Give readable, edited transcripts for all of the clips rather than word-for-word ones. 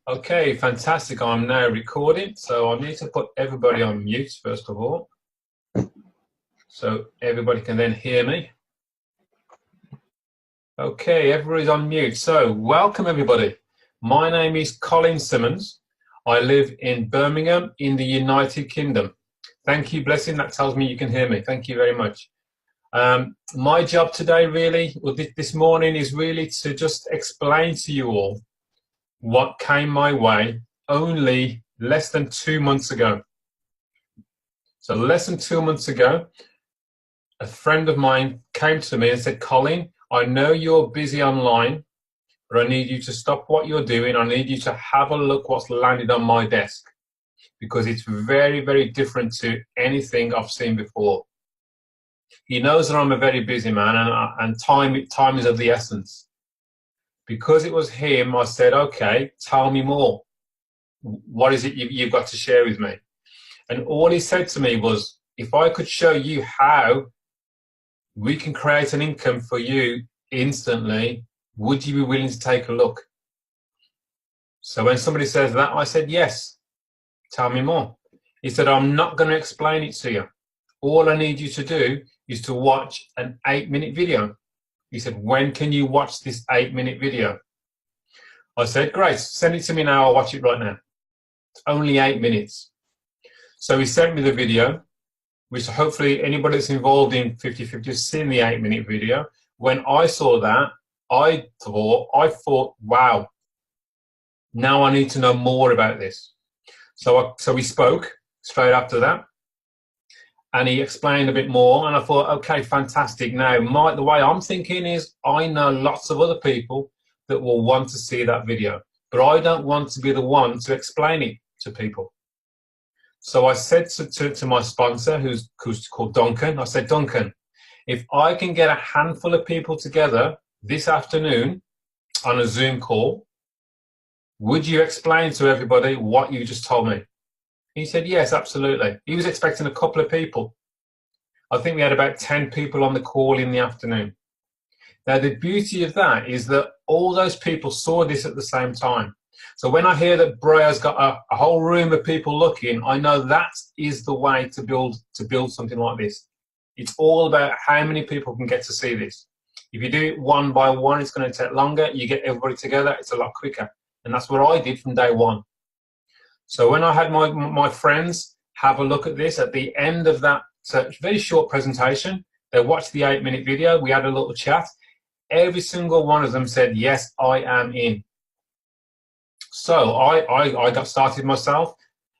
Okay, fantastic. I'm now recording, so I need to put everybody on mute first of all, so everybody can then hear me. Okay, everybody's on mute. So welcome everybody. My name is Colin Simmons. I live in Birmingham in the United Kingdom. Thank you, Blessing. That tells me you can hear me. Thank you very much. My job today really, or this morning, is really to just explain to you all what came my way only less than 2 months ago. So less than 2 months ago, a friend of mine came to me and said, Colin, I know you're busy online, but I need you to stop what you're doing. I need you to have a look what's landed on my desk, because it's very, very different to anything I've seen before. He knows that I'm a very busy man, and time is of the essence. Because it was him, I said, okay, tell me more. What is it you've got to share with me? And all he said to me was, if I could show you how we can create an income for you instantly, would you be willing to take a look? So when somebody says that, I said, yes, tell me more. He said, I'm not going to explain it to you. All I need you to do is to watch an 8-minute video. He said, when can you watch this 8-minute video? I said, great, send it to me now, I'll watch it right now. It's only 8 minutes. So he sent me the video, which hopefully anybody that's involved in 50/50 has seen the 8-minute video. When I saw that, I thought, wow, now I need to know more about this. So we spoke straight after that. And he explained a bit more, and I thought, okay, fantastic. Now, the way I'm thinking is, I know lots of other people that will want to see that video, but I don't want to be the one to explain it to people. So I said to my sponsor, who's called Duncan, I said, Duncan, if I can get a handful of people together this afternoon on a Zoom call, would you explain to everybody what you just told me? He said, yes, absolutely. He was expecting a couple of people. I think we had about 10 people on the call in the afternoon. Now, the beauty of that is that all those people saw this at the same time. So when I hear that Bria's got a whole room of people looking, I know that is the way to build something like this. It's all about how many people can get to see this. If you do it one by one, it's going to take longer. You get everybody together, it's a lot quicker. And that's what I did from day one. So when I had my friends have a look at this, at the end of that very short presentation, they watched the 8-minute video, we had a little chat. Every single one of them said, yes, I am in. So I got started myself.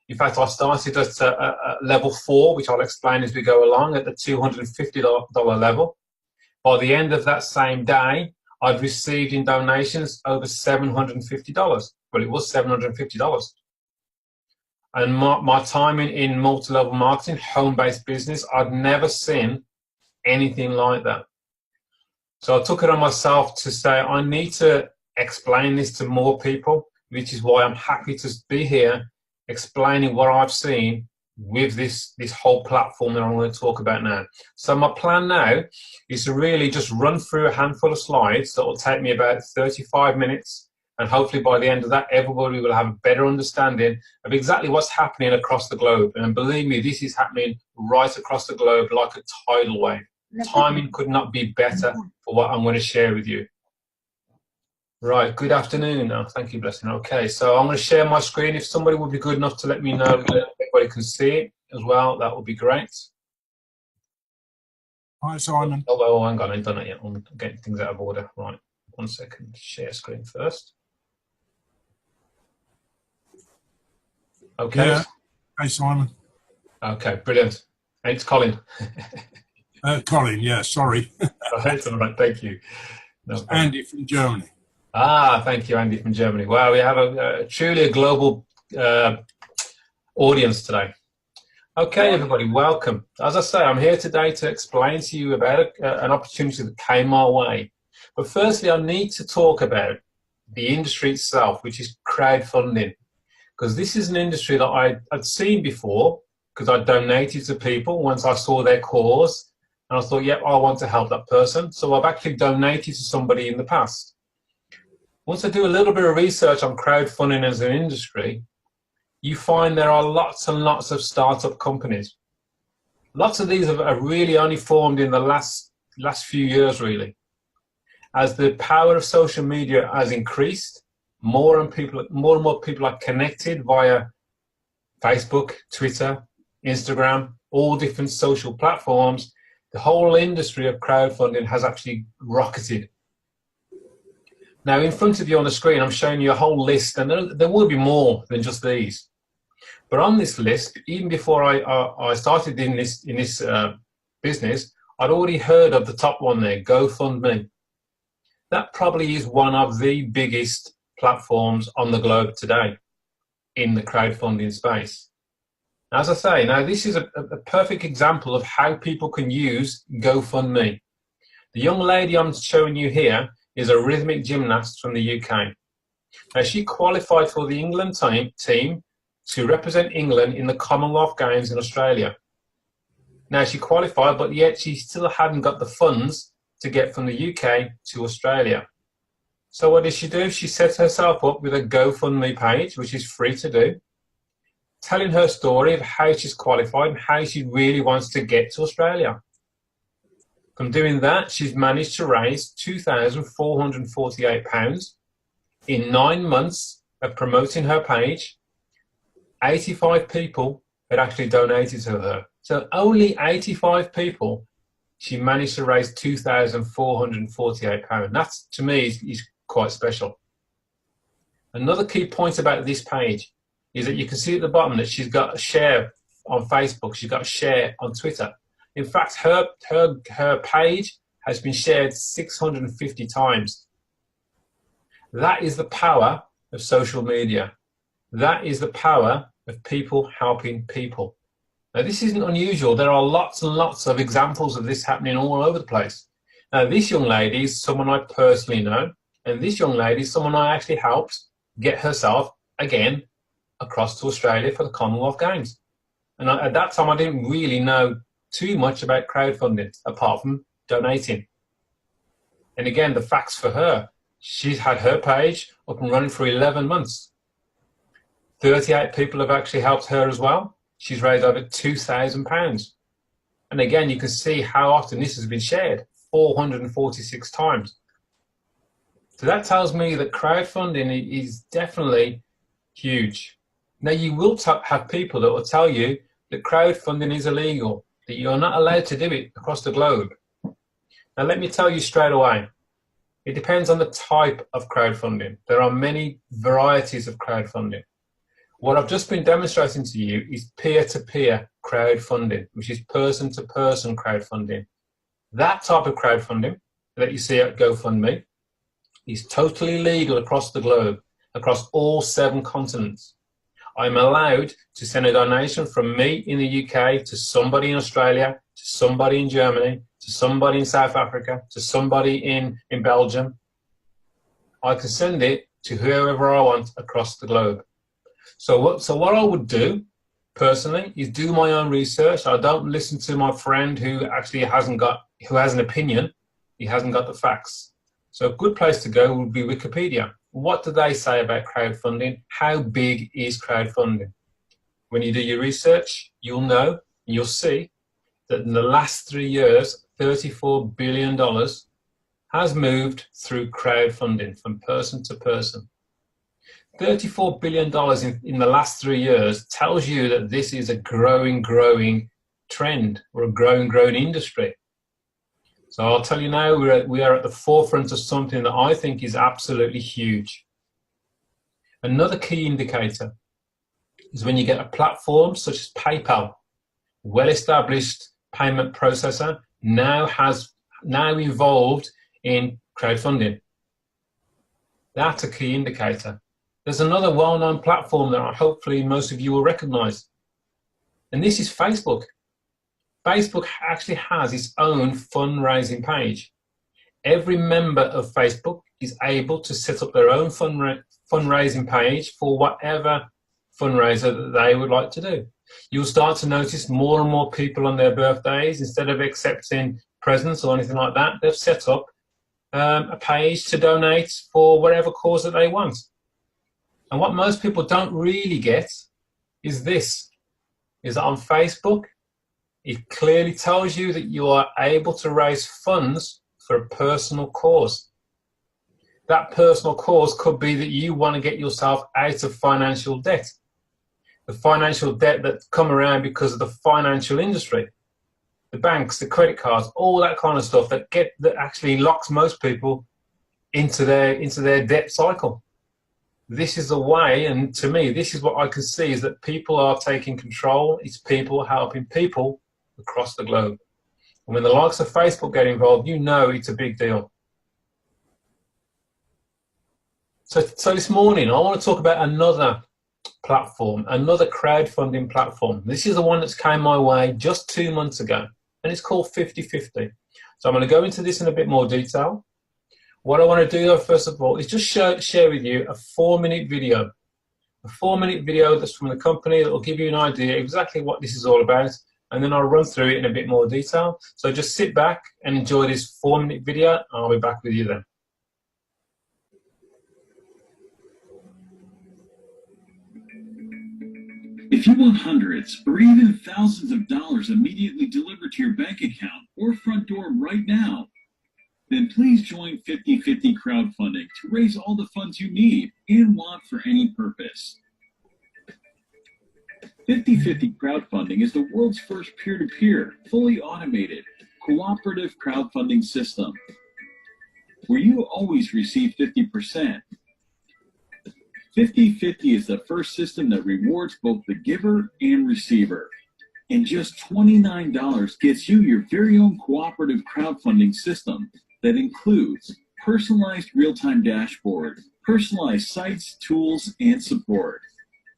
In fact, I started at level 4, which I'll explain as we go along, at the $250 level. By the end of that same day, I'd received in donations over $750. Well, it was $750. And my time in multi-level marketing, home-based business, I'd never seen anything like that. So I took it on myself to say, I need to explain this to more people, which is why I'm happy to be here explaining what I've seen with this whole platform that I'm going to talk about now. So my plan now is to really just run through a handful of slides that will take me about 35 minutes. And hopefully by the end of that, everybody will have a better understanding of exactly what's happening across the globe. And believe me, this is happening right across the globe like a tidal wave. Timing could not be better for what I'm going to share with you. Right, good afternoon. Oh, thank you, Blessing. Okay, so I'm going to share my screen. If somebody would be good enough to let me know that everybody can see it as well, that would be great. Hi, Simon. Oh, hang on, I ain't done it yet. I'm getting things out of order. Right, 1 second. Share screen first. Okay. Yeah. Hey, Simon. Okay, brilliant. And it's Colin. Colin, yeah, sorry. Right, all right, thank you. No Andy from Germany. Ah, thank you, Andy from Germany. Wow, we have truly a global audience today. Okay, everybody, welcome. As I say, I'm here today to explain to you about an opportunity that came my way. But firstly, I need to talk about the industry itself, which is crowdfunding. Because this is an industry that I'd seen before, because I donated to people once I saw their cause, and I thought, yep, I want to help that person. So I've actually donated to somebody in the past. Once I do a little bit of research on crowdfunding as an industry, you find there are lots and lots of startup companies. Lots of these have really only formed in the last few years, really. As the power of social media has increased, more and more people are connected via Facebook, Twitter, Instagram, all different social platforms. The whole industry of crowdfunding has actually rocketed. Now, in front of you on the screen, I'm showing you a whole list, and there will be more than just these. But on this list, even before I started in this business, I'd already heard of the top one there, GoFundMe. That probably is one of the biggest platforms on the globe today in the crowdfunding space. As I say, now this is a perfect example of how people can use GoFundMe. The young lady I'm showing you here is a rhythmic gymnast from the UK. Now, she qualified for the England team to represent England in the Commonwealth Games in Australia. Now, she qualified, but yet she still hadn't got the funds to get from the UK to Australia. So what did she do? She set herself up with a GoFundMe page, which is free to do, telling her story of how she's qualified and how she really wants to get to Australia. From doing that, she's managed to raise £2,448 in 9 months of promoting her page. 85 people had actually donated to her. So only 85 people, she managed to raise £2,448. That, to me, is quite special. Another key point about this page is that you can see at the bottom that she's got a share on Facebook, she's got a share on Twitter. In fact, her page has been shared 650 times. That is the power of social media. That is the power of people helping people. Now, this isn't unusual. There are lots and lots of examples of this happening all over the place. Now, this young lady is someone I personally know, and this young lady is someone I actually helped get herself, again, across to Australia for the Commonwealth Games. And at that time, I didn't really know too much about crowdfunding, apart from donating. And again, the facts for her, she's had her page up and running for 11 months. 38 people have actually helped her as well. She's raised over £2,000. And again, you can see how often this has been shared, 446 times. So that tells me that crowdfunding is definitely huge. Now, you will have people that will tell you that crowdfunding is illegal, that you're not allowed to do it across the globe. Now, let me tell you straight away, it depends on the type of crowdfunding. There are many varieties of crowdfunding. What I've just been demonstrating to you is peer-to-peer crowdfunding, which is person-to-person crowdfunding. That type of crowdfunding that you see at GoFundMe is totally legal across the globe, across all 7 continents. I'm allowed to send a donation from me in the UK to somebody in Australia, to somebody in Germany, to somebody in South Africa, to somebody in Belgium. I can send it to whoever I want across the globe. So what I would do, personally, is do my own research. I don't listen to my friend who actually has an opinion. He hasn't got the facts. So a good place to go would be Wikipedia. What do they say about crowdfunding? How big is crowdfunding? When you do your research, you'll know, you'll see that in the last 3 years, $34 billion has moved through crowdfunding from person to person. $34 billion in the last 3 years tells you that this is a growing trend, or a growing industry. So I'll tell you now, we are at the forefront of something that I think is absolutely huge. Another key indicator is when you get a platform such as PayPal, well-established payment processor, now involved in crowdfunding. That's a key indicator. There's another well-known platform that hopefully most of you will recognize, and this is Facebook. Facebook actually has its own fundraising page. Every member of Facebook is able to set up their own fundraising page for whatever fundraiser that they would like to do. You'll start to notice more and more people on their birthdays, instead of accepting presents or anything like that, they've set up a page to donate for whatever cause that they want. And what most people don't really get is this, is that on Facebook, it clearly tells you that you are able to raise funds for a personal cause. That personal cause could be that you want to get yourself out of financial debt. The financial debt that's come around because of the financial industry, the banks, the credit cards, all that kind of stuff that actually locks most people into their debt cycle. This is a way, and to me, this is what I can see, is that people are taking control. It's people helping people across the globe. And when the likes of Facebook get involved, you know it's a big deal. So this morning, I want to talk about another platform, another crowdfunding platform. This is the one that's came my way just 2 months ago, and it's called 50/50. So I'm going to go into this in a bit more detail. What I want to do, though, first of all, is just share with you a 4-minute video. A 4-minute video that's from the company that will give you an idea exactly what this is all about, and then I'll run through it in a bit more detail. So just sit back and enjoy this 4-minute video, and I'll be back with you then. If you want hundreds or even thousands of dollars immediately delivered to your bank account or front door right now, then please join 50/50 Crowdfunding to raise all the funds you need and want for any purpose. 50/50 Crowdfunding is the world's first peer-to-peer, fully automated, cooperative crowdfunding system, where you always receive 50%. 50/50 is the first system that rewards both the giver and receiver. And just $29 gets you your very own cooperative crowdfunding system that includes personalized real-time dashboard, personalized sites, tools, and support.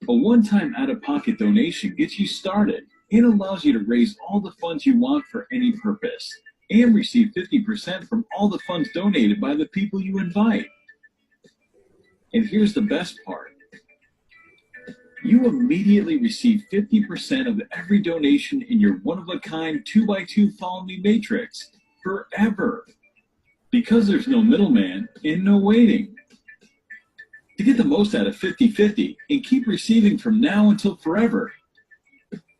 A one-time out-of-pocket donation gets you started and allows you to raise all the funds you want for any purpose and receive 50% from all the funds donated by the people you invite. And here's the best part. You immediately receive 50% of every donation in your one-of-a-kind 2x2 Follow Me matrix forever, because there's no middleman and no waiting. To get the most out of 50/50 and keep receiving from now until forever,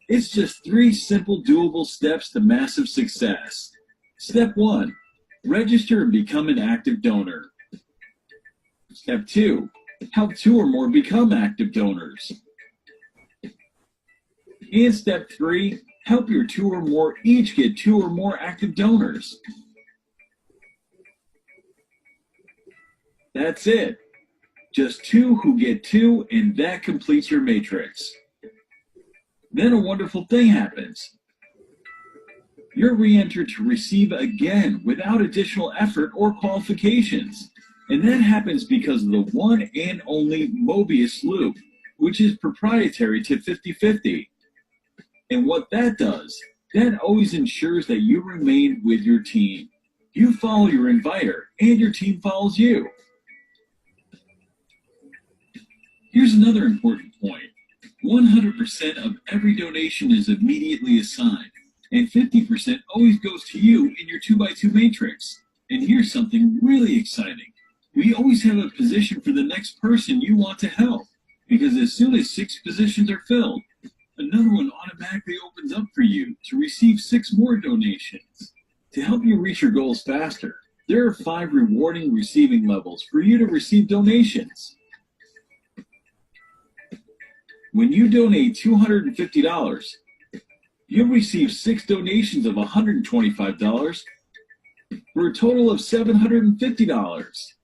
it's just 3 simple doable steps to massive success. Step 1, register and become an active donor. Step 2, help 2 or more become active donors. And step 3, help your 2 or more each get 2 or more active donors. That's it. Just 2 who get 2, and that completes your matrix. Then a wonderful thing happens. You're re-entered to receive again without additional effort or qualifications. And that happens because of the one and only Mobius loop, which is proprietary to 50/50. And what that does, that always ensures that you remain with your team. You follow your inviter, and your team follows you. Here's another important point. 100% of every donation is immediately assigned, and 50% always goes to you in your 2x2 matrix. And here's something really exciting. We always have a position for the next person you want to help, because as soon as 6 positions are filled, another one automatically opens up for you to receive 6 more donations. To help you reach your goals faster, there are 5 rewarding receiving levels for you to receive donations. When you donate $250, you'll receive 6 donations of $125 for a total of $750.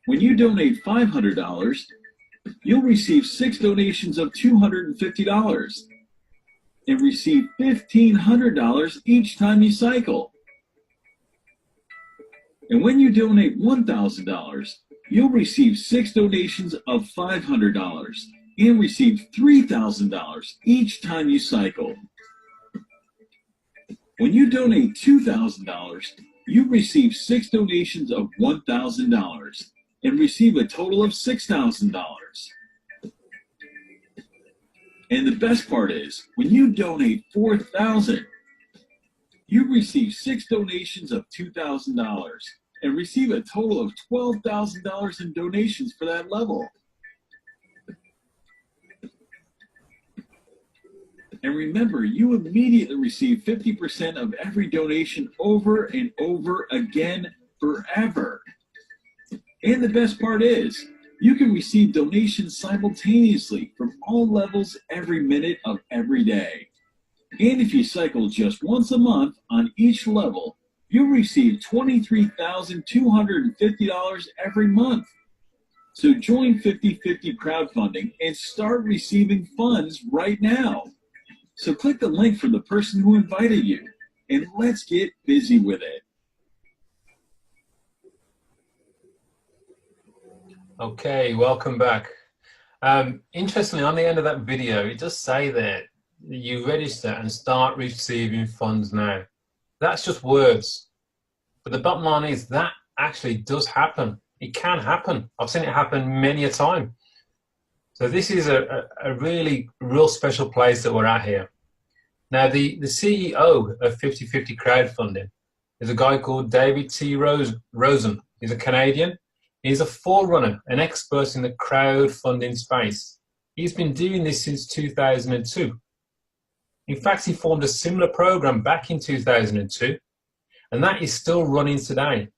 When you donate $500, you'll receive 6 donations of $250 and receive $1,500 each time you cycle. And when you donate $1,000, you'll receive 6 donations of $500 and receive $3,000 each time you cycle. When you donate $2,000, you receive 6 donations of $1,000 and receive a total of $6,000. And the best part is, when you donate $4,000, You receive 6 donations of $2,000 and receive a total of $12,000 in donations for that level. And remember, you immediately receive 50% of every donation over and over again forever. And the best part is, you can receive donations simultaneously from all levels every minute of every day. And if you cycle just once a month on each level, you'll receive $23,250 every month. So join 50/50 crowdfunding and start receiving funds right now. So click the link for the person who invited you, and let's get busy with it. Okay, welcome back. Interestingly, on the end of that video, it does say that you register and start receiving funds now. That's just words. But the bottom line is that actually does happen. It can happen. I've seen it happen many a time. So this is a really real special place that we're at here. Now, the CEO of 50/50 crowdfunding is a guy called David T. Rosen. He's a Canadian. He's a forerunner, an expert in the crowdfunding space. He's been doing this since 2002. In fact, he formed a similar program back in 2002, and that is still running today.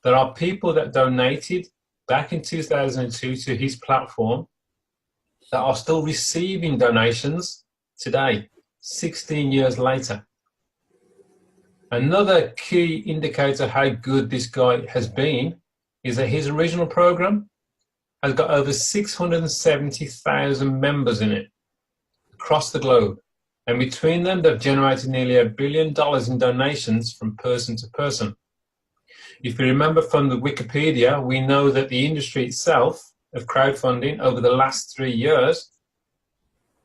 There are people that donated back in 2002 to his platform that are still receiving donations today, 16 years later. Another key indicator how good this guy has been is that his original program has got over 670,000 members in it across the globe. And between them, they've generated nearly $1 billion in donations from person to person. If you remember from the Wikipedia, we know that the industry itself of crowdfunding over the last 3 years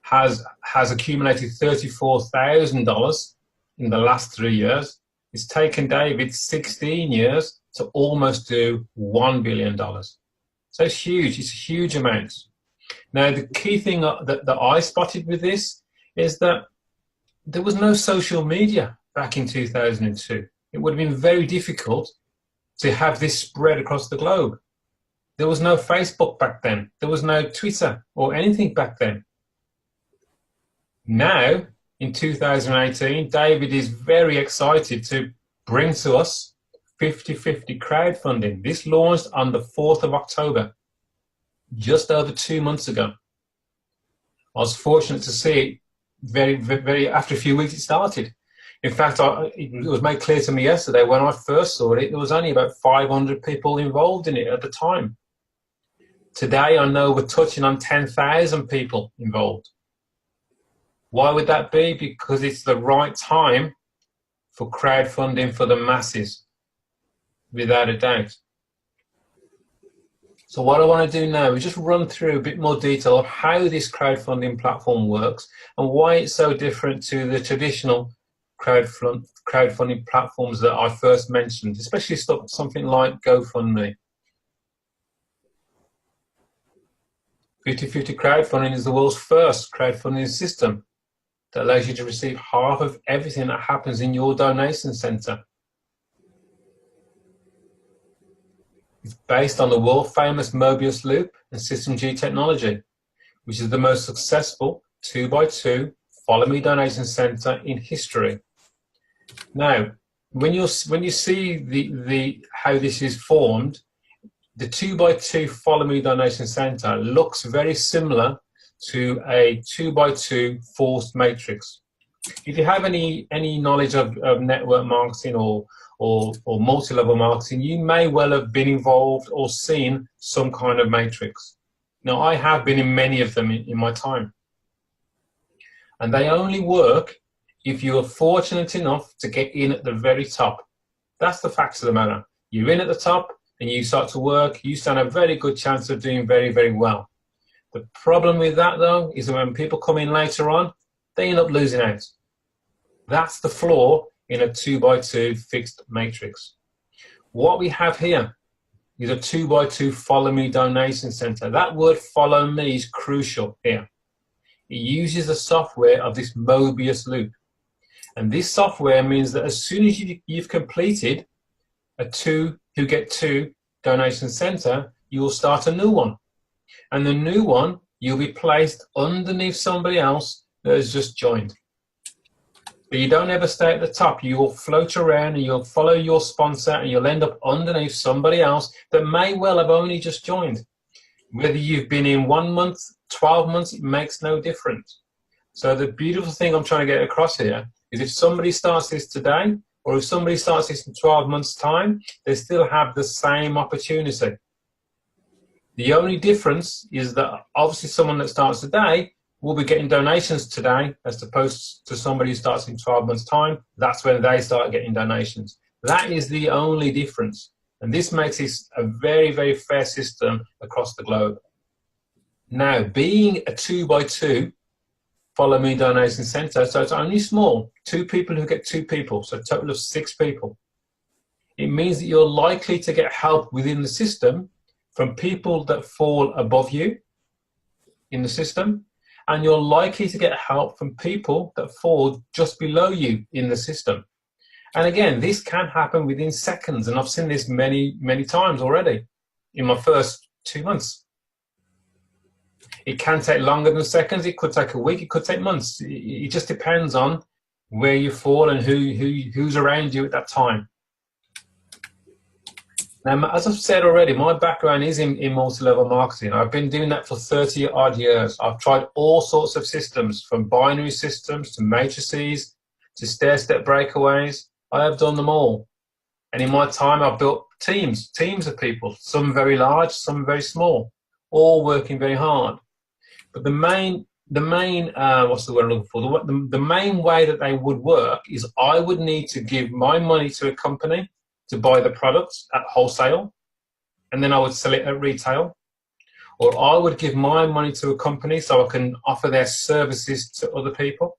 has accumulated $34,000 in the last 3 years. It's taken David 16 years to almost do $1 billion. So it's huge. It's a huge amount. Now, the key thing that I spotted with this is that there was no social media back in 2002. It would have been very difficult to have this spread across the globe. There was no Facebook back then. There was no Twitter or anything back then. Now, in 2018, David is very excited to bring to us 50/50 crowdfunding. This launched on the 4th of October, just over 2 months ago. I was fortunate to see it very after a few weeks it started. In fact, it was made clear to me yesterday when I first saw it, there was only about 500 people involved in it at the time. Today, I know we're touching on 10,000 people involved. Why would that be? Because it's the right time for crowdfunding for the masses, without a doubt. So what I want to do now is just run through a bit more detail of how this crowdfunding platform works and why it's so different to the traditional crowdfunding platforms that I first mentioned, especially something like GoFundMe. 50/50 crowdfunding is the world's first crowdfunding system that allows you to receive half of everything that happens in your donation center. It's based on the world-famous Mobius Loop and System G technology, which is the most successful 2x2 Follow Me donation center in history. Now, when you see how this is formed, the 2x2 Follow Me donation center looks very similar to a 2x2 forced matrix. If you have any knowledge of network marketing or multi-level marketing, you may well have been involved or seen some kind of matrix. Now, I have been in many of them in my time. And they only work if you are fortunate enough to get in at the very top. That's the fact of the matter. You're in at the top and you start to work, you stand a very good chance of doing very, very well. The problem with that, though, is that when people come in later on, they end up losing out. That's the flaw in a 2x2 fixed matrix. What we have here is a 2x2 Follow Me donation center. That word follow me is crucial here. It uses the software of this Mobius loop. And this software means that as soon as you've completed a two who get two donation center, you will start a new one. And the new one, you'll be placed underneath somebody else that has just joined. But you don't ever stay at the top. You will float around and you'll follow your sponsor and you'll end up underneath somebody else that may well have only just joined. Whether you've been in 1 month, 12 months, it makes no difference. So the beautiful thing I'm trying to get across here is if somebody starts this today, or if somebody starts this in 12 months' time, they still have the same opportunity. The only difference is that obviously someone that starts today will be getting donations today as opposed to somebody who starts in 12 months' time. That's when they start getting donations. That is the only difference. And this makes this a very, very fair system across the globe. Now, being a 2x2 Follow Me Donation Center, so it's only small, 2 people who get 2 people, so a total of 6 people. It means that you're likely to get help within the system from people that fall above you in the system, and you're likely to get help from people that fall just below you in the system. And again, this can happen within seconds, and I've seen this many, many times already in my first 2 months. It can take longer than seconds, it could take a week, it could take months. It just depends on where you fall and who's around you at that time. Now, as I've said already, my background is in multi-level marketing. I've been doing that for 30 odd years. I've tried all sorts of systems, from binary systems to matrices to stair-step breakaways. I have done them all. And in my time, I've built teams of people, some very large, some very small, all working very hard. But the main what's the word I'm looking for? The main way that they would work is I would need to give my money to a company to buy the products at wholesale, and then I would sell it at retail. Or I would give my money to a company so I can offer their services to other people.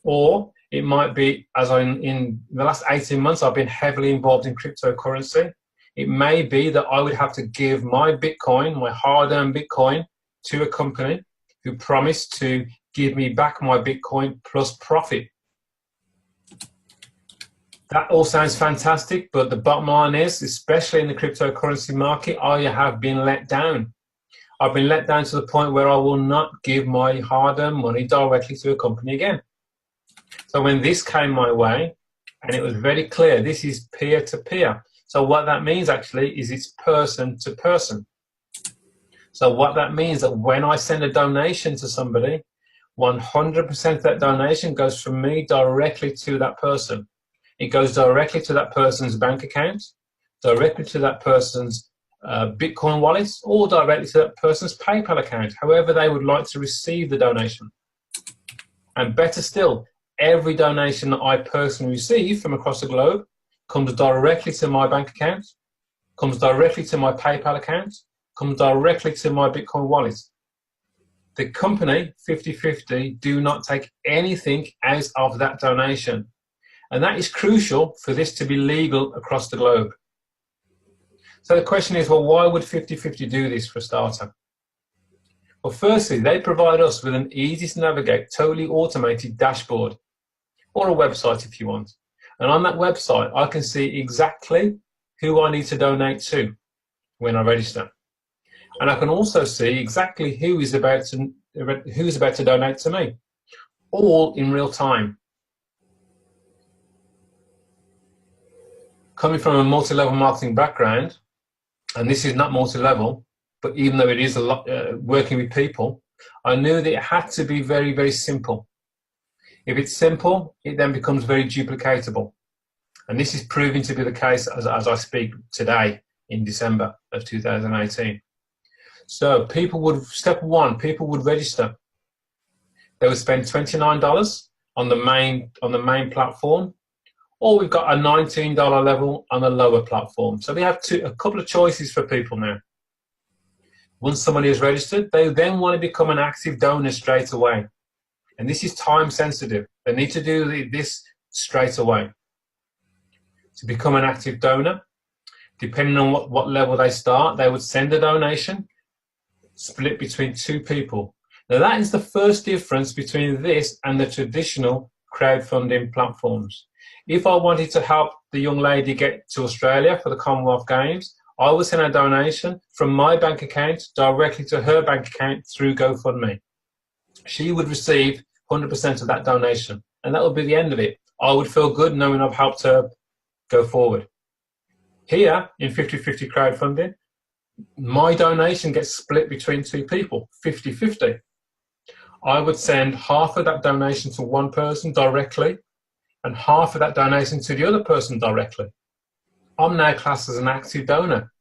Or it might be, as in the last 18 months, I've been heavily involved in cryptocurrency. It may be that I would have to give my Bitcoin, my hard-earned Bitcoin, to a company who promised to give me back my Bitcoin plus profit. That all sounds fantastic, but the bottom line is, especially in the cryptocurrency market, I have been let down. I've been let down to the point where I will not give my hard-earned money directly to a company again. So when this came my way, and it was very clear, this is peer-to-peer. So what that means actually is it's person-to-person. So what that means that when I send a donation to somebody, 100% of that donation goes from me directly to that person. It goes directly to that person's bank account, directly to that person's Bitcoin wallet, or directly to that person's PayPal account, however they would like to receive the donation. And better still, every donation that I personally receive from across the globe comes directly to my bank account, comes directly to my PayPal account, comes directly to my Bitcoin wallet. The company, 50/50, do not take anything out of that donation. And that is crucial for this to be legal across the globe. So the question is, well, why would 50/50 do this for a starter? Well, firstly, they provide us with an easy to navigate, totally automated dashboard, or a website if you want. And on that website, I can see exactly who I need to donate to when I register. And I can also see exactly who is about to donate to me, all in real time. Coming from a multi-level marketing background, and this is not multi-level, but even though it is a lot working with people, I knew that it had to be very, very simple. If it's simple, it then becomes very duplicatable. And this is proving to be the case as I speak today in December of 2018. So step one, people would register. They would spend $29 on the main platform, or we've got a $19 level on a lower platform. So we have a couple of choices for people now. Once somebody is registered, they then want to become an active donor straight away. And this is time sensitive. They need to do this straight away. To become an active donor, depending on what level they start, they would send a donation, split between 2 people. Now that is the first difference between this and the traditional crowdfunding platforms. If I wanted to help the young lady get to Australia for the Commonwealth Games, I would send a donation from my bank account directly to her bank account through GoFundMe. She would receive 100% of that donation, and that would be the end of it. I would feel good knowing I've helped her go forward. Here, in 50-50 crowdfunding, my donation gets split between two people, 50-50. I would send half of that donation to one person directly and half of that donation to the other person directly. I'm now classed as an active donor.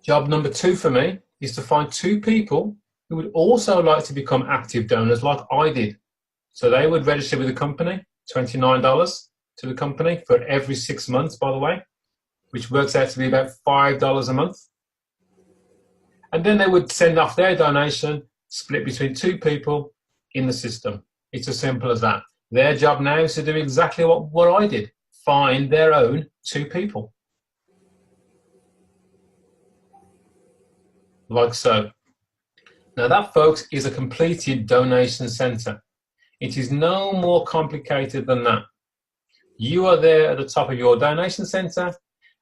Job number 2 for me is to find 2 people who would also like to become active donors like I did. So they would register with the company, $29 to the company for every 6 months, by the way, which works out to be about $5 a month. And then they would send off their donation, split between 2 people in the system. It's as simple as that. Their job now is to do exactly what I did, find their own 2 people. Like so. Now that, folks, is a completed donation center. It is no more complicated than that. You are there at the top of your donation center,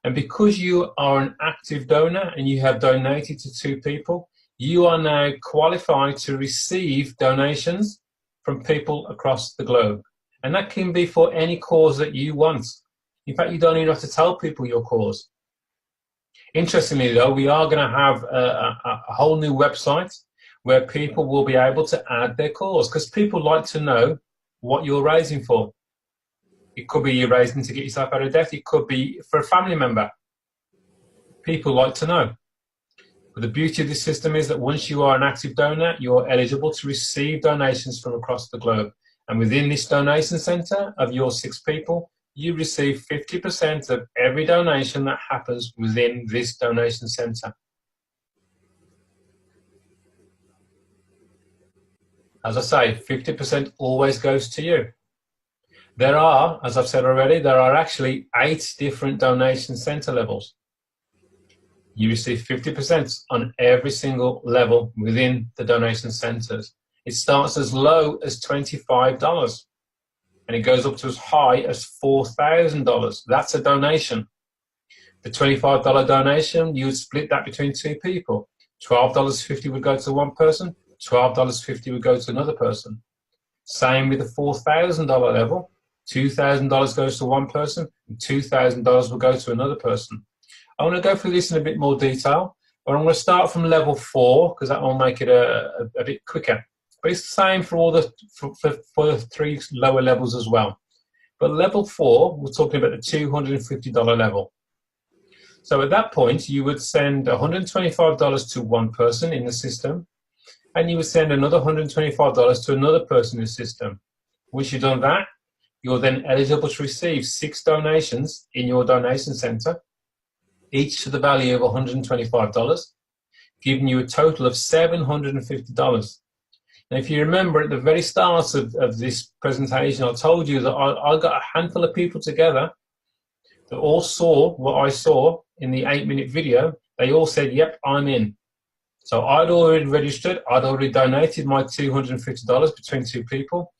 and because you are an active donor and you have donated to 2 people, you are now qualified to receive donations from people across the globe. And that can be for any cause that you want. In fact, you don't even have to tell people your cause. Interestingly, though, we are going to have a whole new website where people will be able to add their cause, because people like to know what you're raising for. It could be you're raising to get yourself out of debt. It could be for a family member. People like to know. But the beauty of this system is that once you are an active donor, you're eligible to receive donations from across the globe. And within this donation center of your 6 people, you receive 50% of every donation that happens within this donation center. As I say, 50% always goes to you. There are, as I've said already, there are actually 8 different donation center levels. You receive 50% on every single level within the donation centers. It starts as low as $25 and it goes up to as high as $4,000. That's a donation. The $25 donation, you would split that between 2 people. $12.50 would go to one person, $12.50 would go to another person. Same with the $4,000 level. $2,000 goes to one person and $2,000 will go to another person. I want to go through this in a bit more detail, but I'm going to start from level 4 because that will make it a bit quicker. But it's the same for all for the 3 lower levels as well. But level 4, we're talking about the $250 level. So at that point, you would send $125 to one person in the system, and you would send another $125 to another person in the system. Once you've done that, you're then eligible to receive 6 donations in your donation center, each to the value of $125, giving you a total of $750. Now, if you remember at the very start of this presentation, I told you that I got a handful of people together that all saw what I saw in the 8-minute video. They all said, yep, I'm in. So I'd already registered, I'd already donated my $250 between 2 people.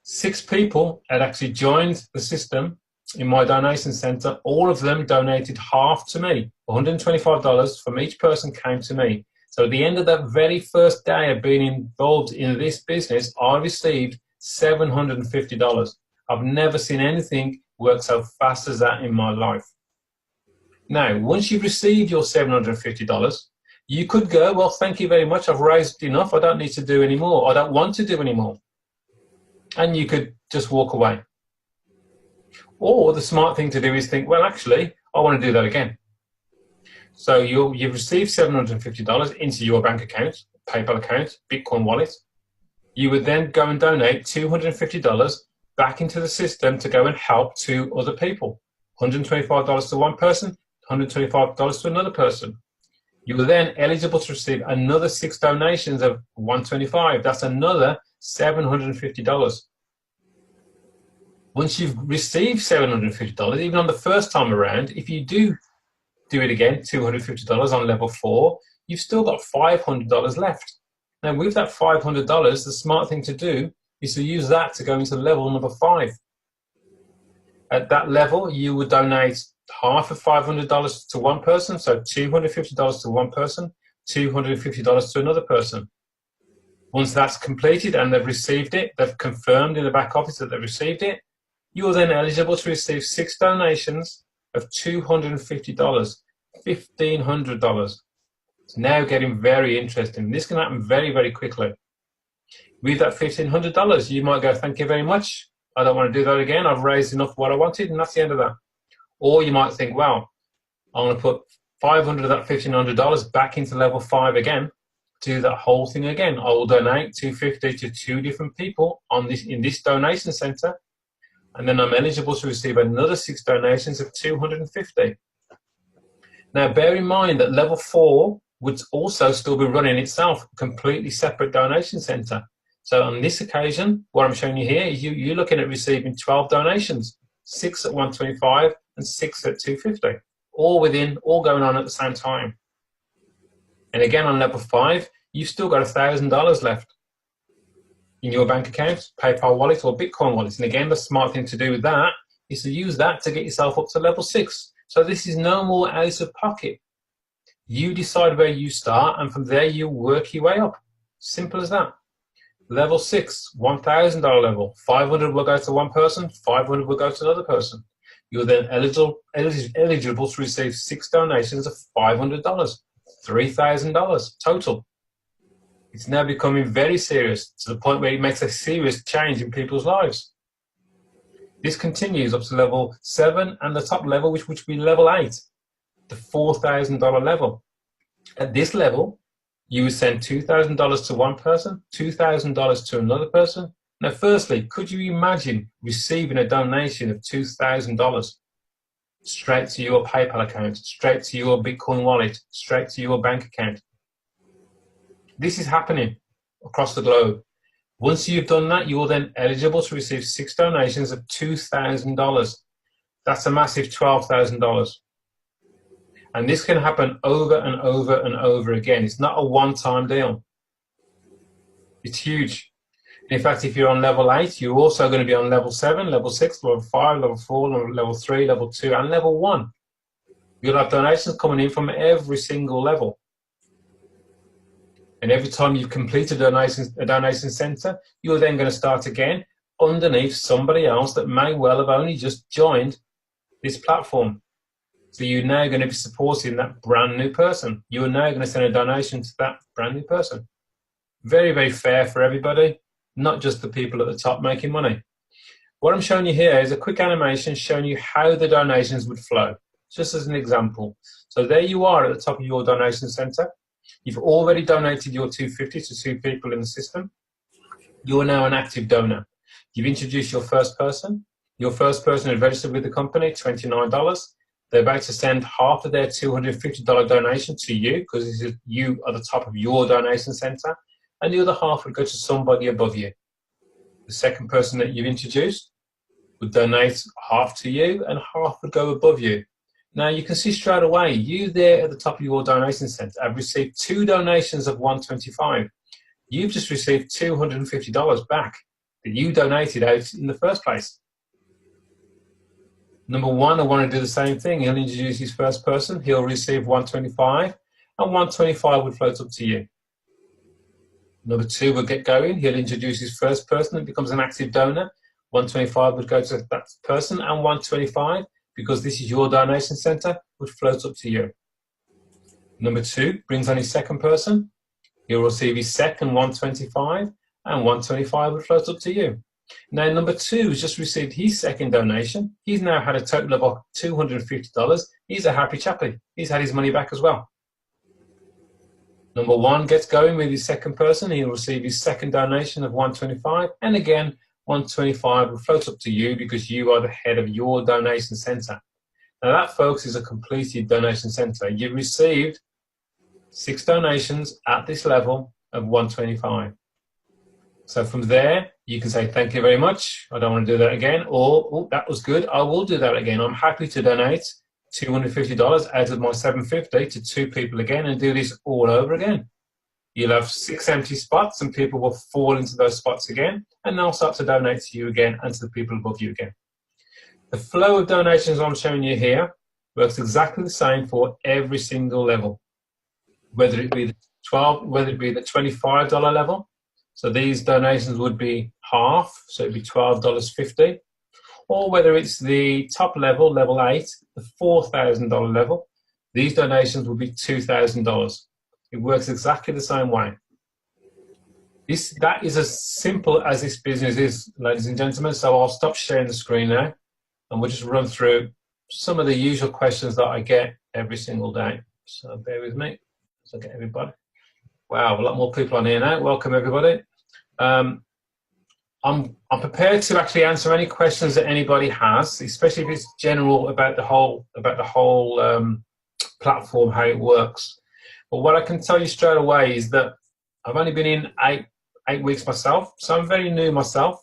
6 people had actually joined the system in my donation center. All of them donated half to me. $125 from each person came to me. So at the end of that very first day of being involved in this business, I received $750. I've never seen anything work so fast as that in my life. Now, once you've received your $750, you could go, well, thank you very much. I've raised enough. I don't need to do any more. I don't want to do any more. And you could just walk away. Or the smart thing to do is think, well, actually, I want to do that again. So you've received $750 into your bank account, PayPal account, Bitcoin wallet. You would then go and donate $250 back into the system to go and help 2 other people. $125 to one person, $125 to another person. You were then eligible to receive another 6 donations of $125. That's another $750. Once you've received $750, even on the first time around, if you do it again, $250 on level 4, you've still got $500 left. Now with that $500, the smart thing to do is to use that to go into level number 5. At that level, you would donate half of $500 to one person, so $250 to one person, $250 to another person. Once that's completed and they've received it, they've confirmed in the back office that they've received it, you are then eligible to receive 6 donations of $250, $1,500. It's now getting very interesting. This can happen very, very quickly. With that $1,500, you might go, thank you very much. I don't want to do that again. I've raised enough of what I wanted, and that's the end of that. Or you might think, well, I'm going to put 500 of that $1,500 back into level 5 again, do that whole thing again. I will donate $250 to 2 different people in this donation center, and then I'm eligible to receive another 6 donations of $250. Now, bear in mind that level 4 would also still be running itself, a completely separate donation center. So on this occasion, what I'm showing you here is you're looking at receiving 12 donations, 6 at 125 and 6 at 250, all going on at the same time. And again, on level 5, you've still got $1,000 left in your bank account, PayPal wallet or Bitcoin wallet. And again, the smart thing to do with that is to use that to get yourself up to level 6. So this is no more out of pocket. You decide where you start, and from there you work your way up. Simple as that. Level 6, $1,000 level. 500 will go to one person, 500 will go to another person. You're then eligible to receive 6 donations of $500, $3,000 total. It's now becoming very serious, to the point where it makes a serious change in people's lives. This continues up to level 7 and the top level, which would be level 8, the $4,000 level. At this level, you would send $2,000 to one person, $2,000 to another person. Now, firstly, could you imagine receiving a donation of $2,000 straight to your PayPal account, straight to your Bitcoin wallet, straight to your bank account? This is happening across the globe. Once you've done that, you are then eligible to receive 6 donations of $2,000. That's a massive $12,000. And this can happen over and over and over again. It's not a one-time deal. It's huge. In fact, if you're on level 8, you're also going to be on level 7, level 6, level 5, level 4, level 3, level 2, and level 1. You'll have donations coming in from every single level. And every time you complete a donation center, you're then going to start again underneath somebody else that may well have only just joined this platform. So you're now going to be supporting that brand new person. You are now going to send a donation to that brand new person. Very, very fair for everybody, not just the people at the top making money. What I'm showing you here is a quick animation showing you how the donations would flow, just as an example. So there you are at the top of your donation center. You've already donated your $250 to 2 people in the system. You are now an active donor. You've introduced your first person. Your first person is registered with the company, $29. They're about to send half of their $250 donation to you, because you are the top of your donation center, and the other half would go to somebody above you. The second person that you've introduced would donate half to you, and half would go above you. Now you can see straight away, you there at the top of your donation center have received 2 donations of $125. You've just received $250 back that you donated out in the first place. Number 1, I want to do the same thing. He'll introduce his first person. He'll receive $125, and $125 would float up to you. Number 2 will get going. He'll introduce his first person and becomes an active donor. $125 would go to that person, and $125, because this is your donation center, would float up to you. Number 2 brings on his second person. He'll receive his second $125, and $125 would float up to you. Now, number 2 has just received his second donation. He's now had a total of $250. He's a happy chappy. He's had his money back as well. Number 1 gets going with his second person. He'll receive his second donation of $125. And again, $125 will float up to you, because you are the head of your donation center. Now that, folks, is a completed donation center. You've received 6 donations at this level of $125. So from there, you can say, thank you very much. I don't want to do that again. Or, oh, that was good. I will do that again. I'm happy to donate $250 out of my $750 to 2 people again, and do this all over again. You'll have 6 empty spots, and people will fall into those spots again, and they'll start to donate to you again and to the people above you again. The flow of donations I'm showing you here works exactly the same for every single level, whether it be the $25 level. So these donations would be half, so it'd be $12.50, or whether it's the top level, level 8, the $4,000 level, these donations would be $2,000. It works exactly the same way. That is as simple as this business is, ladies and gentlemen. So I'll stop sharing the screen now, and we'll just run through some of the usual questions that I get every single day. So bear with me as I get everybody. Wow, a lot more people on here now. Welcome, everybody. I'm prepared to actually answer any questions that anybody has, especially if it's general about the whole platform, how it works. But what I can tell you straight away is that I've only been in eight weeks myself, so I'm very new myself.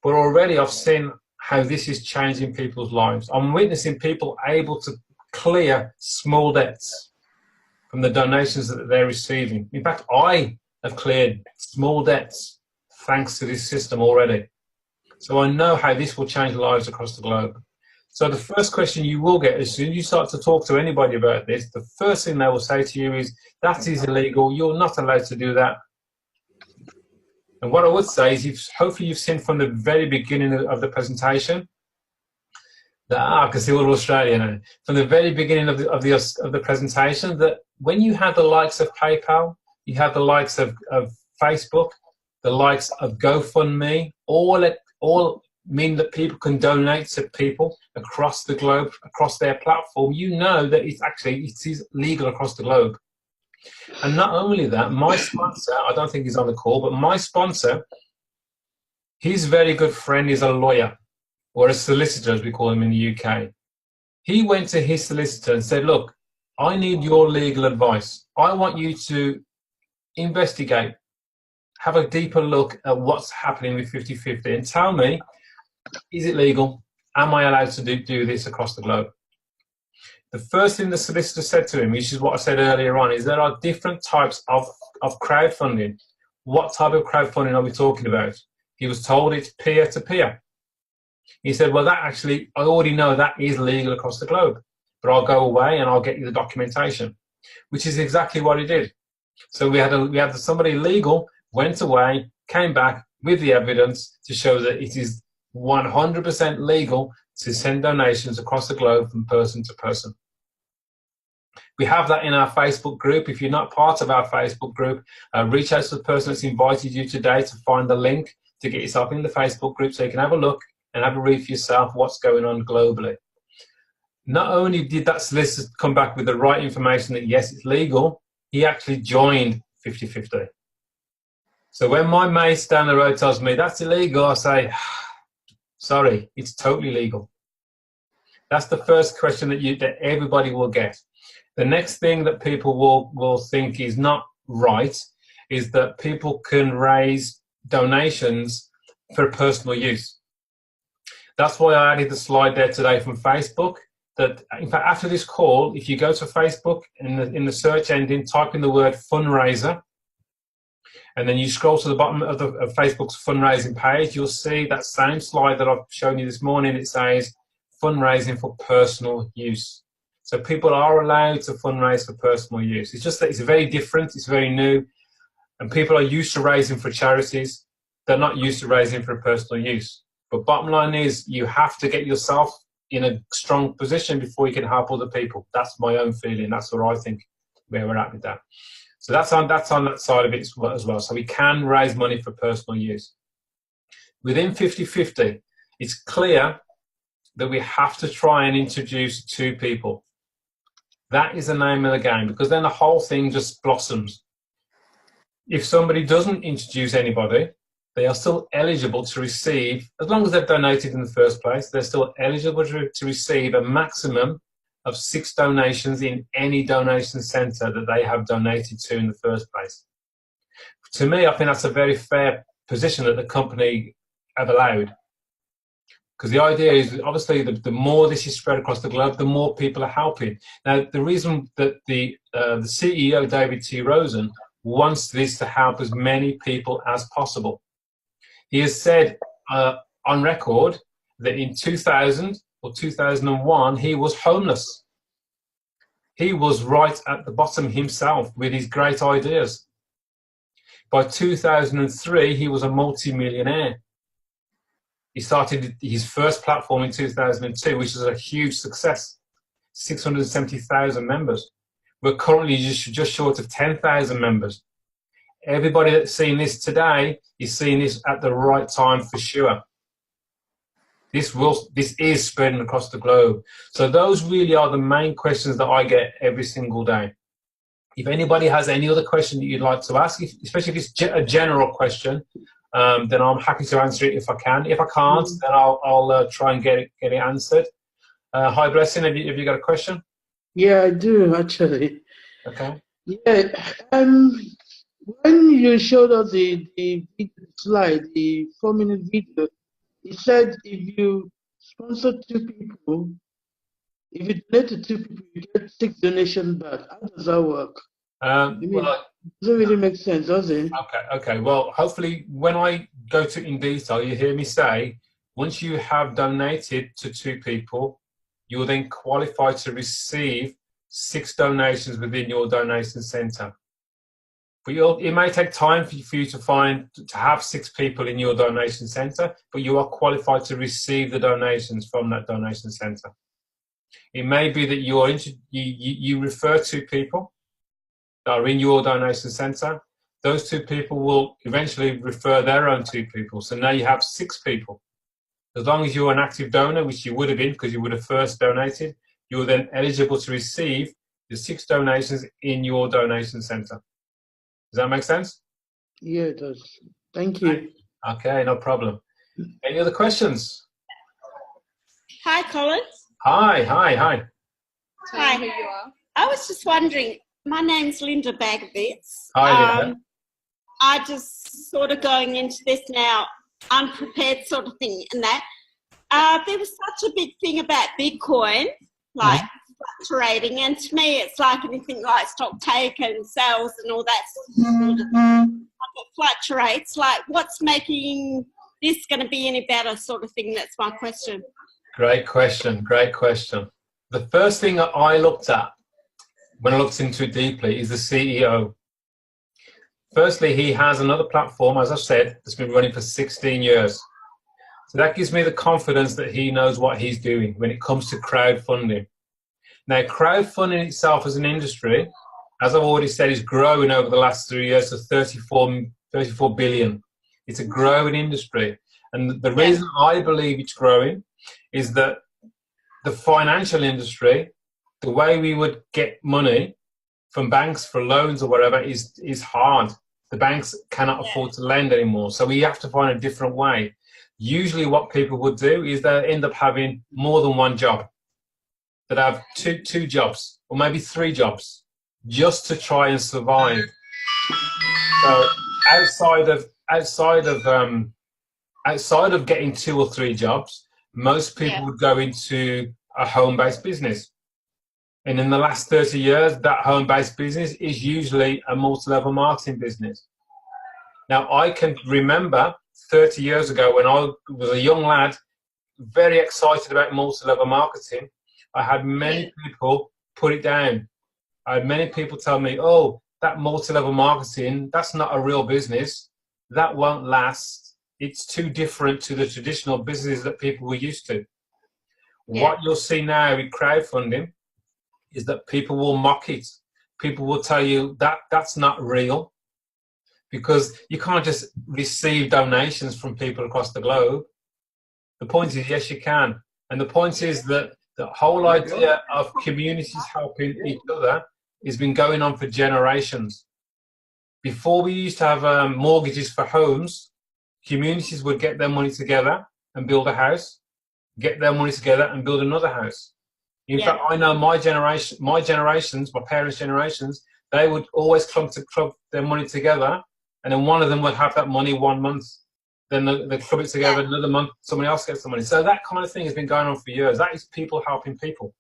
But already I've seen how this is changing people's lives. I'm witnessing people able to clear small debts from the donations that they're receiving. In fact, I have cleared small debts thanks to this system already. So I know how this will change lives across the globe. So the first question you will get as soon as you start to talk to anybody about this, the first thing they will say to you is, that is illegal, you're not allowed to do that. And what I would say is, hopefully you've seen from the very beginning of the presentation, that I can see all of Australia now, from the very beginning of the presentation, that when you have the likes of PayPal, you have the likes of Facebook, the likes of GoFundMe, all mean that people can donate to people across the globe, across their platform. You know that it is legal across the globe. And not only that, my sponsor, I don't think he's on the call, but my sponsor, his very good friend is a lawyer, or a solicitor as we call him in the UK. He went to his solicitor and said, look, I need your legal advice. I want you to investigate, have a deeper look at what's happening with 50/50 and tell me, is it legal? Am I allowed to do this across the globe? The first thing the solicitor said to him, which is what I said earlier on, is there are different types of crowdfunding. What type of crowdfunding are we talking about? He was told it's peer-to-peer. He said, well, I already know that is legal across the globe, but I'll go away and I'll get you the documentation, which is exactly what he did. So we had somebody legal, went away, came back with the evidence to show that it is 100% legal to send donations across the globe from person to person. We have that in our Facebook group. If you're not part of our Facebook group, reach out to the person that's invited you today to find the link to get yourself in the Facebook group so you can have a look and have a read for yourself what's going on globally. Not only did that solicitor come back with the right information that yes, it's legal, he actually joined 50/50. So when my mate down the road tells me that's illegal, I say, sorry, it's totally legal. That's the first question that everybody will get. The next thing that people will think is not right is that people can raise donations for personal use. That's why I added the slide there today from Facebook. That in fact, after this call, if you go to Facebook in the search engine, type in the word fundraiser, and then you scroll to the bottom of Facebook's fundraising page, you'll see that same slide that I've shown you this morning. It says fundraising for personal use. So people are allowed to fundraise for personal use. It's just that it's very different, it's very new, and people are used to raising for charities. They're not used to raising for personal use. But bottom line is, you have to get yourself in a strong position before you can help other people. That's my own feeling. That's what I think where we're at with that. So that's on that side of it as well. So we can raise money for personal use. Within 50/50, it's clear that we have to try and introduce 2 people. That is the name of the game, because then the whole thing just blossoms. If somebody doesn't introduce anybody, they are still eligible to receive, as long as they've donated in the first place, they're still eligible to receive a maximum of 6 donations in any donation centre that they have donated to in the first place. To me, I think that's a very fair position that the company have allowed. Because the idea is, obviously, the more this is spread across the globe, the more people are helping. Now, the reason that the CEO, David T. Rosen, wants this to help as many people as possible. He has said on record that in 2000 or 2001, he was homeless. He was right at the bottom himself with his great ideas. By 2003, he was a multi-millionaire. He started his first platform in 2002, which was a huge success, 670,000 members. We're currently just short of 10,000 members. Everybody that's seeing this today is seeing this at the right time for sure. This is spreading across the globe. So those really are the main questions that I get every single day. If anybody has any other question that you'd like to ask, especially if it's a general question, then I'm happy to answer it if I can. If I can't, then I'll try and get it answered. Hi, Blessing, have you got a question? Yeah, I do actually. Okay. Yeah. When you showed us the slide, the 4-minute video, it said if you sponsor 2 people, if you donate to 2 people, you get 6 donations back. How does that work? Well, it doesn't really make sense, does it? Okay. Well, hopefully when I go in detail, you hear me say, once you have donated to 2 people, you'll then qualify to receive 6 donations within your donation centre. But it may take time for you to have 6 people in your donation centre, but you are qualified to receive the donations from that donation centre. It may be that you refer 2 people that are in your donation centre. Those 2 people will eventually refer their own 2 people. So now you have 6 people. As long as you're an active donor, which you would have been because you would have first donated, you're then eligible to receive the 6 donations in your donation centre. Does that make sense? Yeah, it does. Thank you. Okay, no problem. Any other questions? Hi, Colin. Hi. Hi. Who you are. I was just wondering, my name's Linda Bagovitz. Hi, Linda. I just sort of going into this now, unprepared sort of thing and that. There was such a big thing about Bitcoin, like fluctuating, and to me it's like anything like stock take and sales and all that sort of thing. It fluctuates. Like, what's making this going to be any better sort of thing? That's my question. Great question. The first thing that I looked at when I looked into it deeply is the CEO. Firstly, he has another platform, as I've said, that's been running for 16 years. So that gives me the confidence that he knows what he's doing when it comes to crowdfunding. Now, crowdfunding itself as an industry, as I've already said, is growing over the last 3 years to 34 billion. It's a growing industry. And the reason I believe it's growing is that the financial industry, the way we would get money from banks for loans or whatever is hard. The banks cannot afford to lend anymore. So we have to find a different way. Usually what people would do is they end up having more than one job. That have two jobs or maybe 3 jobs just to try and survive. So outside of getting 2 or 3 jobs, most people would go into a home-based business. And in the last 30 years, that home-based business is usually a multi-level marketing business. Now, I can remember 30 years ago when I was a young lad, very excited about multi-level marketing. I had many people put it down. I had many people tell me, oh, that multi-level marketing, that's not a real business. That won't last. It's too different to the traditional businesses that people were used to. Yeah. What you'll see now with crowdfunding is that people will mock it. People will tell you that that's not real because you can't just receive donations from people across the globe. The point is, yes, you can. And the point is that the whole idea of communities helping each other has been going on for generations. Before we used to have mortgages for homes, communities would get their money together and build a house, get their money together and build another house. In fact, I know my generations, my parents' generations, they would always clump their money together, and then one of them would have that money 1 month. Then they club it together another month, somebody else gets the money. So that kind of thing has been going on for years. That is people helping people.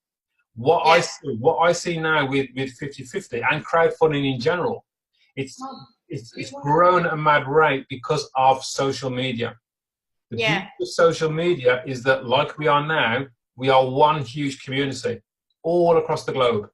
What I see now with 50/50 and crowdfunding in general it's grown at a mad rate because of social media. The beauty of social media is that, like we are now, we are one huge community all across the globe.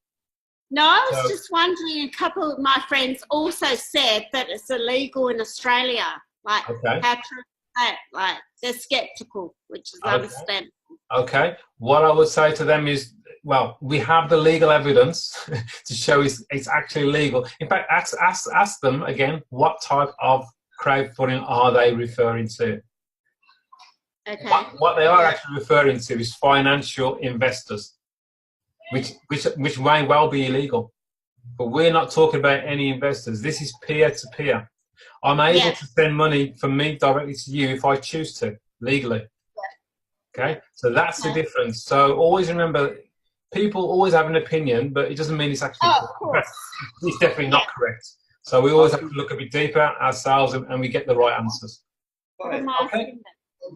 No, I was just wondering, a couple of my friends also said that it's illegal in Australia. Like, how true is that? Like, they're skeptical, which is understandable. Okay. What I would say to them is, well, we have the legal evidence to show it's actually legal. In fact, ask them again, what type of crowdfunding are they referring to? Okay. What they are actually referring to is financial investors, which may well be illegal. But we're not talking about any investors. This is peer-to-peer. I'm able to send money from me directly to you if I choose to, legally. Okay? So that's the difference. So always remember, people always have an opinion, but it doesn't mean it's actually correct. It's definitely not correct. So we always have to look a bit deeper ourselves and we get the right answers. Okay?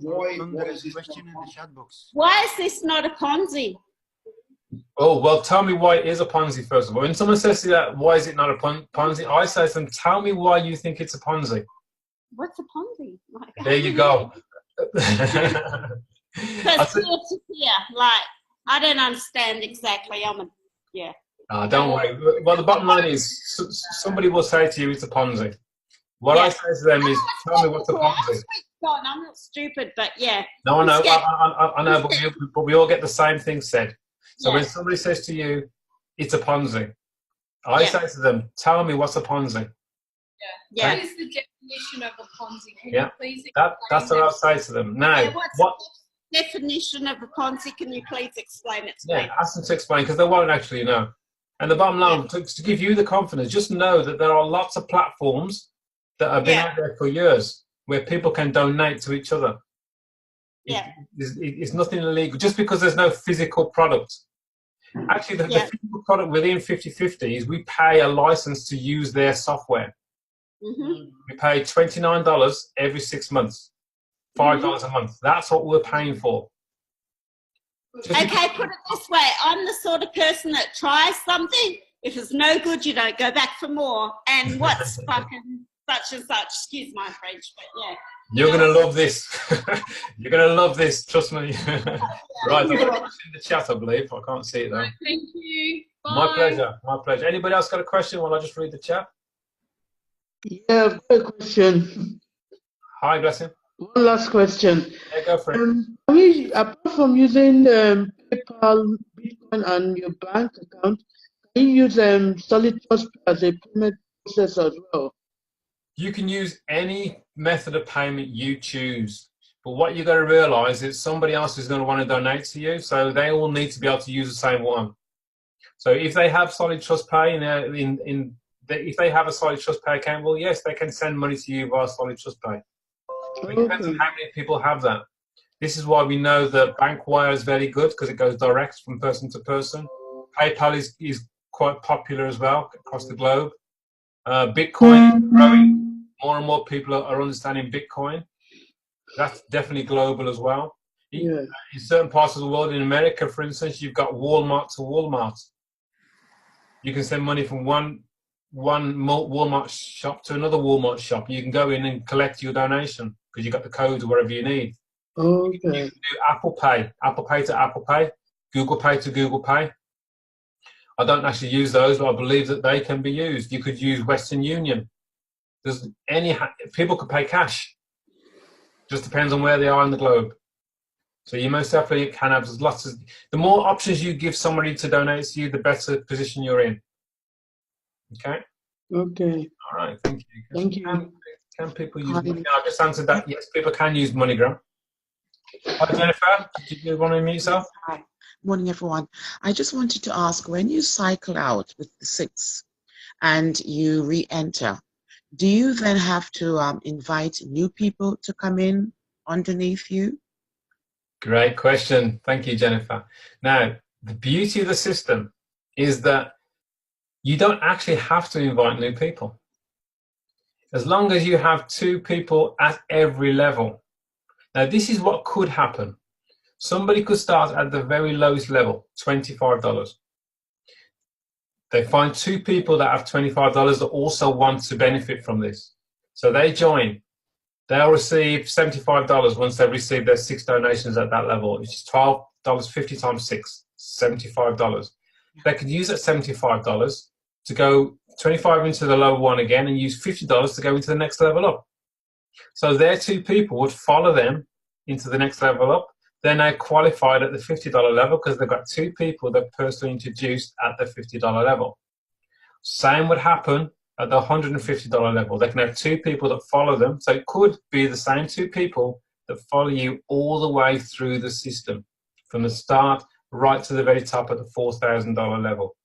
There is a question in the chat box. Why is this not a Ponzi? Oh, well, tell me why it is a Ponzi, first of all. When someone says to that, why is it not a Ponzi? I say to them, tell me why you think it's a Ponzi. What's a Ponzi? Like, there you go. Because peer-to-peer, like, I don't understand exactly. Don't worry. Well, the bottom line is, somebody will say to you it's a Ponzi. What I say to them is, tell me what's a Ponzi. God, I'm not stupid, but No, I know, I know, but we all get the same thing said. So when somebody says to you, it's a Ponzi, I say to them, tell me what's a Ponzi. What is the definition of a Ponzi? Can you please explain that's what I'll say to them. Now, what definition of a Ponzi? Can you please explain it to me? Ask them to explain, because they won't actually know. And the bottom line, to give you the confidence, just know that there are lots of platforms that have been out there for years where people can donate to each other. It's nothing illegal, just because there's no physical product. Actually, the physical product within 50/50 is we pay a license to use their software. We pay $29 every 6 months, $5 a month. That's what we're paying for. Okay, put it this way. I'm the sort of person that tries something. If it's no good, you don't go back for more. And what's fucking such and such, excuse my French, but You're going to love this. You're going to love this, trust me. Right, I've got a question in the chat, I believe. I can't see it though. Thank you. Bye. My pleasure, my pleasure. Anybody else got a question while I just read the chat? Yeah, I've got a question. Hi, Blessing. One last question. Yeah, go for it. Apart from using PayPal, Bitcoin, and your bank account, can you use Solid Trust as a payment process as well? You can use any method of payment you choose, but what you got to realize is somebody else is going to want to donate to you, so they all need to be able to use the same one. So if they have Solid Trust Pay if they have a Solid Trust Pay account, well, yes, they can send money to you via Solid Trust Pay. It depends on how many people have that. This is why we know that Bankwire is very good, because it goes direct from person to person. PayPal is quite popular as well across the globe. Bitcoin is growing. More and more people are understanding Bitcoin. That's definitely global as well. In certain parts of the world, in America, for instance, you've got Walmart to Walmart. You can send money from one Walmart shop to another Walmart shop. You can go in and collect your donation because you've got the codes or whatever you need. Okay. You can do Apple Pay to Apple Pay, Google Pay to Google Pay. I don't actually use those, but I believe that they can be used. You could use Western Union. People could pay cash. Just depends on where they are in the globe. So you most definitely can have lots of. The more options you give somebody to donate to you, the better position you're in. Okay. Okay. All right. Thank you. Thank you. Can people use money? I just answered that. Yes, people can use MoneyGram. Hi, Jennifer. Did you want to mute yourself? Hi. Morning, everyone. I just wanted to ask, when you cycle out with the 6 and you re-enter, do you then have to invite new people to come in underneath you? Great question. Thank you, Jennifer. Now, the beauty of the system is that you don't actually have to invite new people. As long as you have 2 people at every level. Now, this is what could happen. Somebody could start at the very lowest level, $25. They find 2 people that have $25 that also want to benefit from this. So they join. They'll receive $75 once they receive their 6 donations at that level, which is $12.50 times 6, $75. They could use that $75 to go 25 into the lower one again and use $50 to go into the next level up. So their 2 people would follow them into the next level up. They're now qualified at the $50 level because they've got 2 people they've personally introduced at the $50 level. Same would happen at the $150 level. They can have 2 people that follow them. So it could be the same 2 people that follow you all the way through the system, from the start right to the very top at the $4,000 level.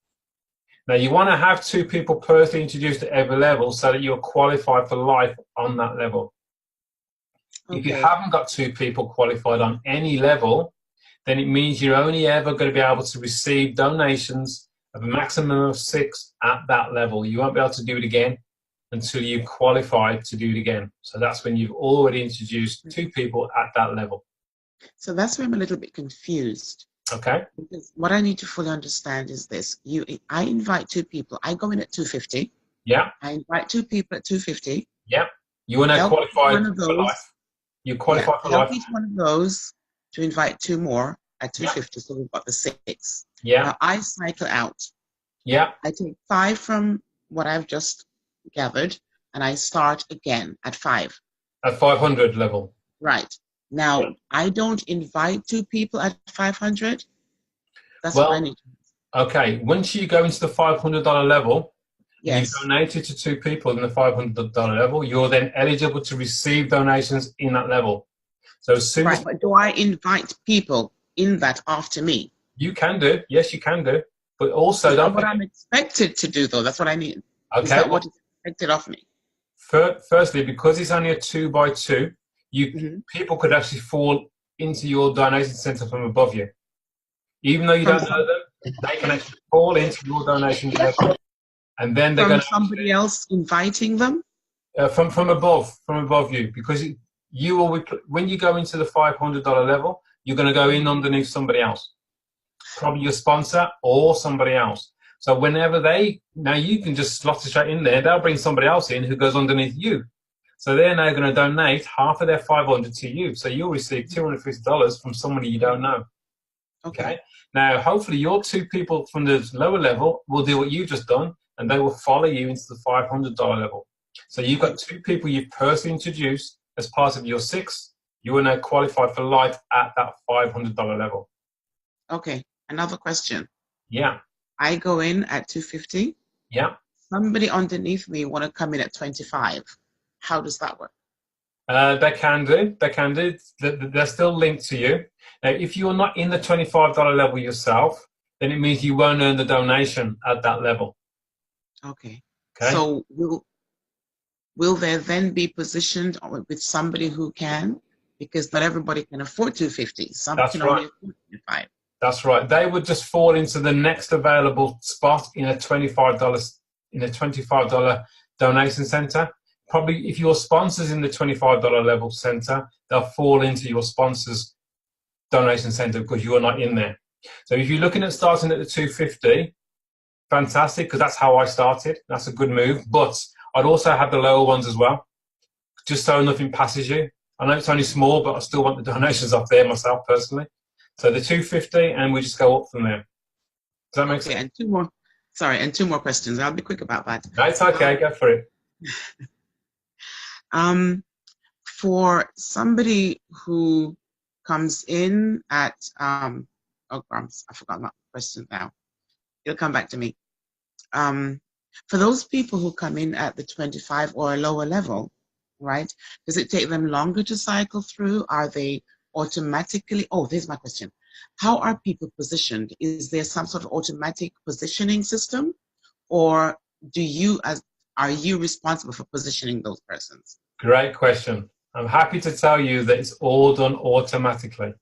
Now, you want to have 2 people personally introduced at every level so that you're qualified for life on that level. Okay. If you haven't got 2 people qualified on any level, then it means you're only ever going to be able to receive donations of a maximum of 6 at that level. You won't be able to do it again until you qualify to do it again. So that's when you've already introduced 2 people at that level. So that's where I'm a little bit confused. Okay. Because what I need to fully understand is this. I invite 2 people. I go in at 250. Yeah. I invite 2 people at 250. Yeah. You are now qualified for life. You qualify for life. Help each one of those to invite 2 more at 250. So we've got the 6. Yeah. Now I cycle out. Yeah. I take 5 from what I've just gathered, and I start again at 5. At 500 level. Right. Now, I don't invite 2 people at 500. That's well, what I need. Okay. Once you go into the $500 level, yes, you donated to 2 people in the $500 level, you're then eligible to receive donations in that level. So as soon as... But do I invite people in that after me? You can do. Yes, you can do. But also... Is that what I'm expected to do, though? That's what I need. Okay. Is that what is expected of me? Firstly, because it's only a 2 by 2, people could actually fall into your donation center from above you. Even though you don't know them, they can actually fall into your donation center. And then they're going to... somebody else inviting them? From above you. Because you will, when you go into the $500 level, you're going to go in underneath somebody else. Probably your sponsor or somebody else. So whenever now you can just slot it straight in there, they'll bring somebody else in who goes underneath you. So they're now going to donate half of their $500 to you. So you'll receive $250 from somebody you don't know. Okay. Now, hopefully your 2 people from the lower level will do what you've just done, and they will follow you into the $500 level. So you've got 2 people you've personally introduced as part of your 6. You are now qualified for life at that $500 level. Okay. Another question. Yeah. I go in at 250. Yeah. Somebody underneath me want to come in at 25. How does that work? They can do. They can do. They're still linked to you. Now, if you're not in the $25 level yourself, then it means you won't earn the donation at that level. Okay. Okay. So will there then be positioned with somebody who can? Because not everybody can afford 250. Some can only afford 25. That's right. They would just fall into the next available spot in a $25 donation center. Probably if your sponsor's in the $25 level center, they'll fall into your sponsor's donation center because you're not in there. So if you're looking at starting at the 250, fantastic, because that's how I started. That's a good move. But I'd also have the lower ones as well, just so nothing passes you. I know it's only small, but I still want the donations up there myself personally. So the 250, and we just go up from there. Does that make sense? And 2 more. Sorry, and 2 more questions. I'll be quick about that. That's okay. Go for it. For somebody who comes in at I forgot my question now. It'll come back to me. For those people who come in at the 25 or a lower level, right? Does it take them longer to cycle through? Are they automatically? Oh, there's my question. How are people positioned? Is there some sort of automatic positioning system, or are you responsible for positioning those persons? Great question. I'm happy to tell you that it's all done automatically.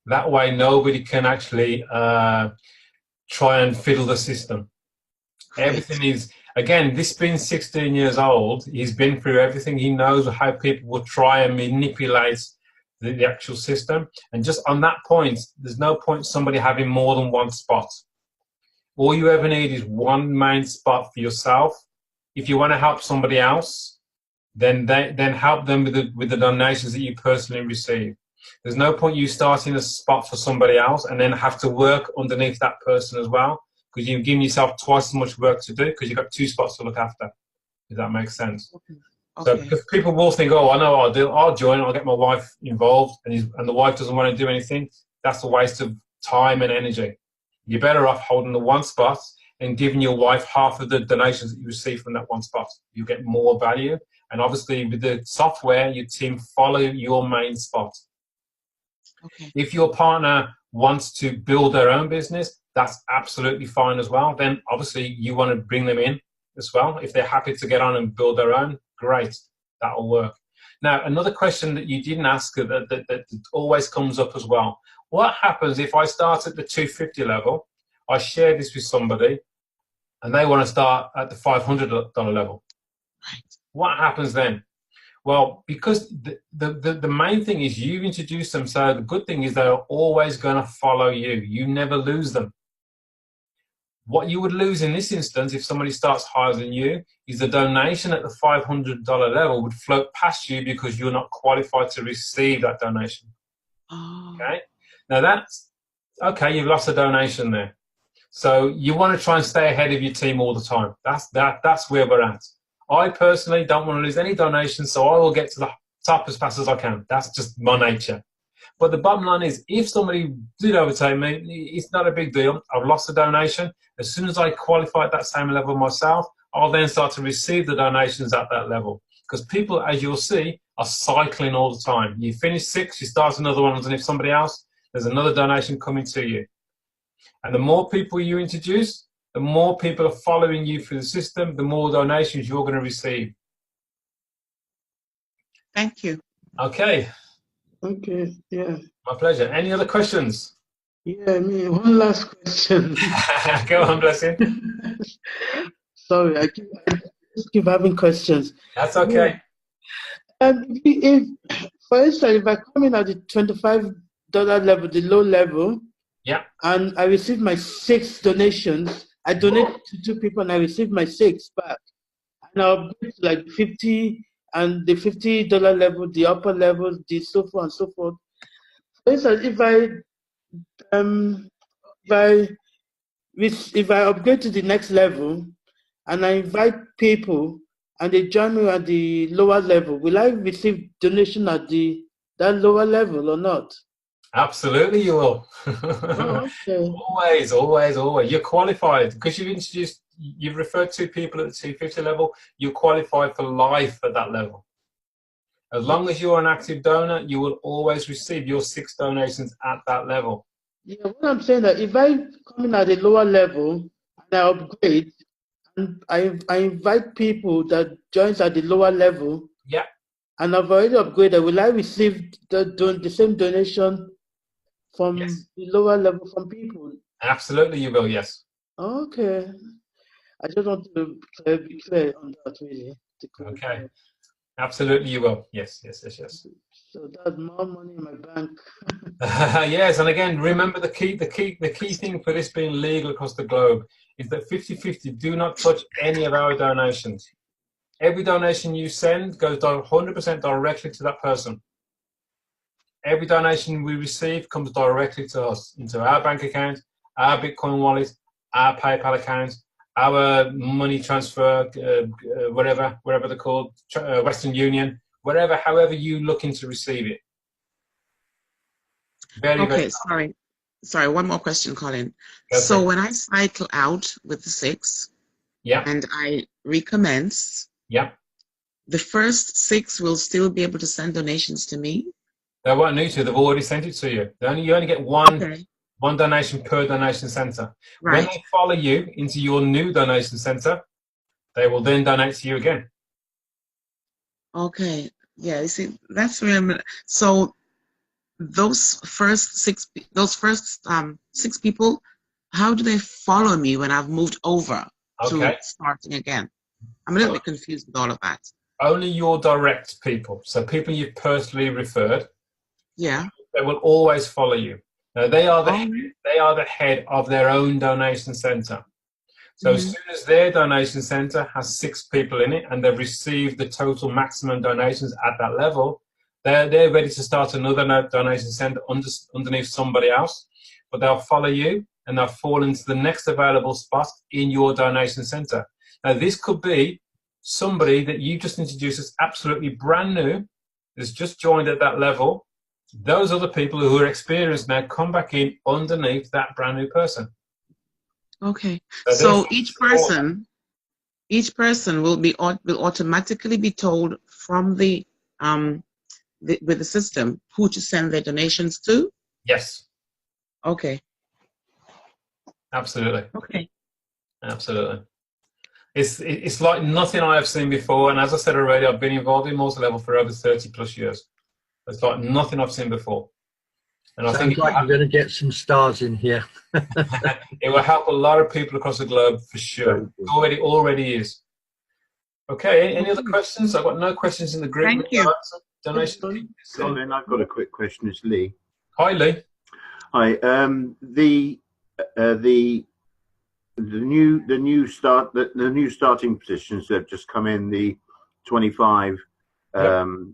That way, nobody can actually try and fiddle the system. Great. Everything is, again, this being 16 years old, he's been through everything. He knows how people will try and manipulate the actual system. And just on that point, there's no point somebody having more than 1 spot. All you ever need is one main spot for yourself. If you want to help somebody else, then help them with the donations that you personally receive. There's no point you starting a spot for somebody else and then have to work underneath that person as well, because you're giving yourself twice as much work to do because you've got two spots to look after, if that makes sense. Okay. So because people will think, oh, I know what I'll do. I'll join, I'll get my wife involved, and the wife doesn't want to do anything. That's a waste of time and energy. You're better off holding the one spot and giving your wife half of the donations that you receive from that one spot. You get more value. And obviously with the software, your team follow your main spot. Okay. If your partner wants to build their own business, that's absolutely fine as well. Then obviously you want to bring them in as well. If they're happy to get on and build their own, great, that'll work. Now, another question that you didn't ask that always comes up as well. What happens if I start at the 250 level, I share this with somebody, and they want to start at the $500 level? Right. What happens then? Well, because the main thing is you introduce them, so the good thing is they're always going to follow you. You never lose them. What you would lose in this instance, if somebody starts higher than you, is the donation at the $500 level would float past you because you're not qualified to receive that donation. Oh. Okay? Now that's, okay, you've lost a donation there. So you want to try and stay ahead of your team all the time. That's where we're at. I personally don't want to lose any donations, so I will get to the top as fast as I can. That's just my nature. But the bottom line is, if somebody did overtake me, it's not a big deal. I've lost a donation. As soon as I qualify at that same level myself, I'll then start to receive the donations at that level. Because people, as you'll see, are cycling all the time. You finish 6, you start another one underneath somebody else, there's another donation coming to you. And the more people you introduce, the more people are following you through the system, the more donations you're going to receive. Thank you. Okay. Okay, yeah. My pleasure. Any other questions? Yeah, me, one last question. Go on, blessing. Sorry, I just keep having questions. That's okay. If, for instance, if I come in at the $25 level, the low level, yeah, and I receive my 6 donations, I donate to 2 people and I receive my 6 back, and I'll upgrade to like 50 and the $50 level, the upper level, the so forth and so forth. For instance, if I upgrade to the next level and I invite people and they join me at the lower level, will I receive donation at that lower level or not? Absolutely, you will. Oh, okay. Always. You're qualified because you've referred to people at the 250 level. You're qualified for life at that level. As long as you're an active donor, you will always receive your 6 donations at that level. Yeah, what I'm saying that if I come in at a lower level and I upgrade, and I invite people that joins at the lower level, yeah, and I've already upgraded, will I receive the same donation from the lower level from people? Absolutely, you will. Yes. Okay. I just want to be clear on that, really. Okay. Absolutely, you will. Yes. So that's more money in my bank. Yes, and again, remember the key thing for this being legal across the globe is that 50-50 do not touch any of our donations. Every donation you send goes 100% directly to that person. Every donation we receive comes directly to us, into our bank account, our Bitcoin wallet, our PayPal account, our money transfer, whatever they're called, Western Union, however you looking to receive it. Okay, sorry. One more question, Colin. Okay. So when I cycle out with the 6, and I recommence, the first 6 will still be able to send donations to me? They won't need to. They've already sent it to you. You only get one donation per donation center. Right. When they follow you into your new donation center, they will then donate to you again. Okay. Yeah. You see, that's where I'm. So those first 6 people, how do they follow me when I've moved over to starting again? I'm a little bit confused with all of that. Only your direct people, so people you've personally referred. Yeah. They will always follow you. Now, they are the head of their own donation center. So as soon as their donation center has 6 people in it and they've received the total maximum donations at that level, they're ready to start another donation center underneath somebody else, but they'll follow you and they'll fall into the next available spot in your donation center. Now, this could be somebody that you just introduced as absolutely brand new, that's just joined at that level. Those other people who are experienced now come back in underneath that brand new person. Okay. So each person will automatically be told from the with the system who to send their donations to? Yes. Okay. Absolutely. Okay. Absolutely. It's like nothing I have seen before, and as I said already, I've been involved in multi-level for over 30 plus years. It's like nothing I've seen before. And I think like you're going to get some stars in here. It will help a lot of people across the globe for sure. It already is. Okay, any other questions? I've got no questions in the group. Thank you. Donation. Colin, I've got a quick question. It's Lee. Hi, Lee. Hi. The new starting positions that have just come in, the 25 20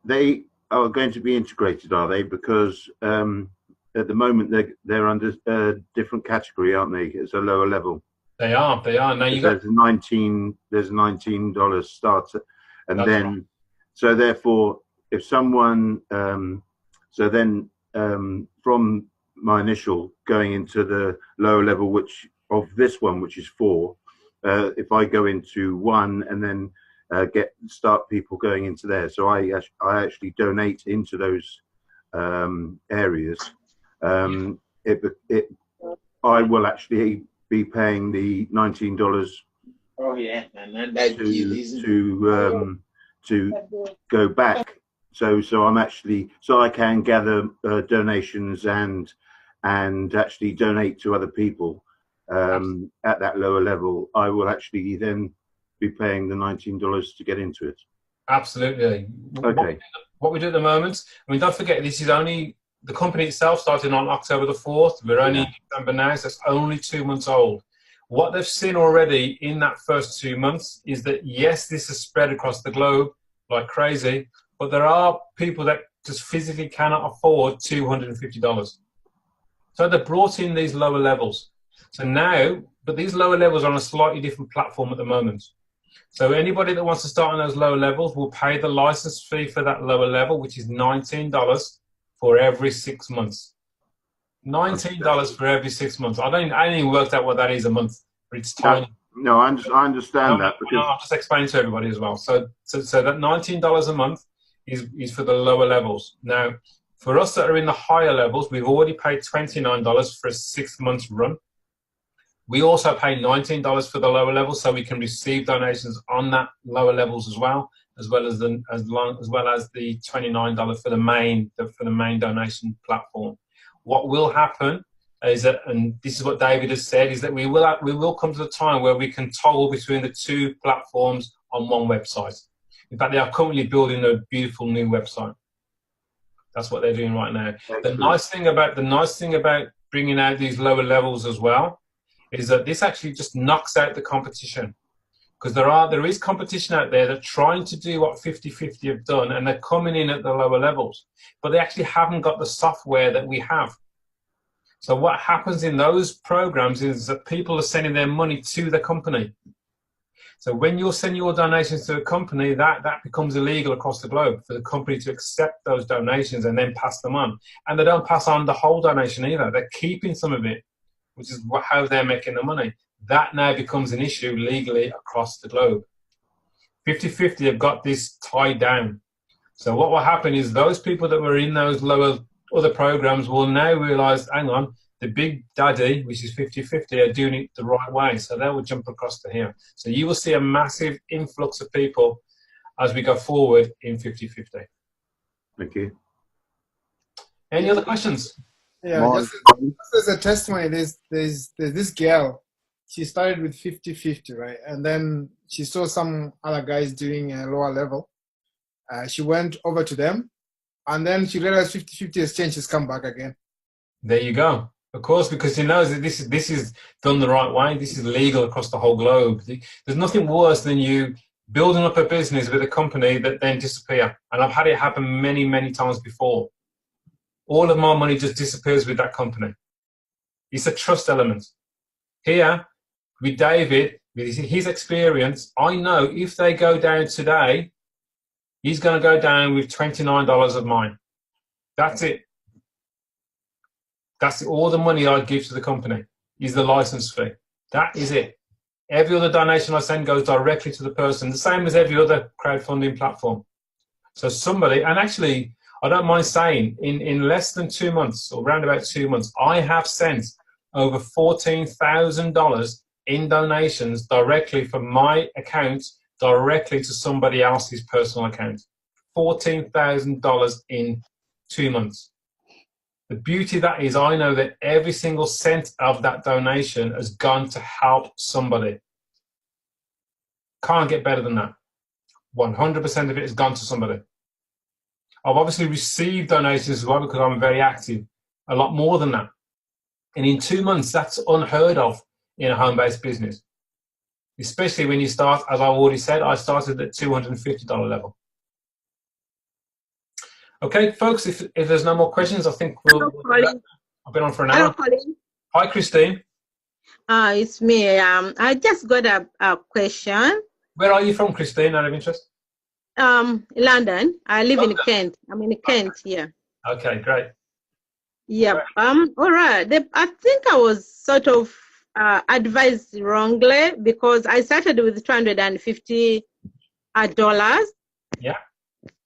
they are going to be integrated, are they? Because at the moment they're under a different category, aren't they? It's a lower level. They are. Now there's $19 starter, and That's then right. So therefore, if someone from my initial going into the lower level, which is 4, if I go into 1 and then start people going into there, so I actually donate into those areas. I will actually be paying the $19 to go back. So I can gather donations and actually donate to other people at that lower level. I will actually then be paying the $19 to get into it. Absolutely. Okay. What we do at the moment, I mean, don't forget, this is only, the company itself started on October the 4th. We're only in December now, so it's only 2 months old. What they've seen already in that first 2 months is that, yes, this has spread across the globe like crazy, but there are people that just physically cannot afford $250. So they brought in these lower levels. So now, but these lower levels are on a slightly different platform at the moment. So anybody that wants to start on those lower levels will pay the license fee for that lower level, which is $19 for every 6 months. $19 for every 6 months. I ain't even worked out what that is a month, but it's tiny. No, I understand that. Because I'll just explain to everybody as well. So that $19 a month is for the lower levels. Now, for us that are in the higher levels, we've already paid $29 for a 6 month run. We also pay $19 for the lower levels, so we can receive donations on that lower levels as well as the $29 for the main donation platform. What will happen is that, and this is what David has said, is that we will come to the time where we can toggle between the 2 platforms on one website. In fact, they are currently building a beautiful new website. That's what they're doing right now. Excellent. The nice thing about bringing out these lower levels as well is that this actually just knocks out the competition, because there is competition out there that's trying to do what 50/50 have done, and they're coming in at the lower levels, but they actually haven't got the software that we have. So what happens in those programs is that people are sending their money to the company. So when you're sending your donations to a company, that becomes illegal across the globe for the company to accept those donations and then pass them on. And they don't pass on the whole donation either. They're keeping some of it, which is how they're making the money. That now becomes an issue legally across the globe. 50/50 have got this tied down. So what will happen is those people that were in those lower other programs will now realize, hang on, the big daddy, which is 50/50, are doing it the right way. So they will jump across to here. So you will see a massive influx of people as we go forward in 50/50. Thank you. Any other questions? Yeah, just as a testimony, there's this girl. She started with 50/50, right? And then she saw some other guys doing a lower level. She went over to them And then she realized 50-50 exchange, she's come back again. There you go. Of course, because she knows that this is done the right way. This is legal across the whole globe. There's nothing worse than you building up a business with a company that then disappear. And I've had it happen many, many times before. All of my money just disappears with that company. It's a trust element. Here, with David, with his experience, I know if they go down today, he's going to go down with $29 of mine. That's it. That's all the money I give to the company is the license fee. That is it. Every other donation I send goes directly to the person, the same as every other crowdfunding platform. So somebody, and actually, I don't mind saying, in less than 2 months, or around about 2 months, I have sent over $14,000 in donations directly from my account directly to somebody else's personal account. $14,000 in 2 months. The beauty of that is I know that every single cent of that donation has gone to help somebody. Can't get better than that. 100% of it has gone to somebody. I've obviously received donations as well because I'm very active, a lot more than that. And in 2 months, that's unheard of in a home-based business. Especially when you start, as I already said, I started at $250 level. Okay, folks, if there's no more questions, I think we'll I've been on for an hour. Hello, Colin. Hi, Christine. It's me. I just got a question. Where are you from, Christine, out of interest? London. I live in Kent. I'm in Kent here. Okay, great. Yeah. All right. I think I was sort of advised wrongly because I started with $250. Yeah.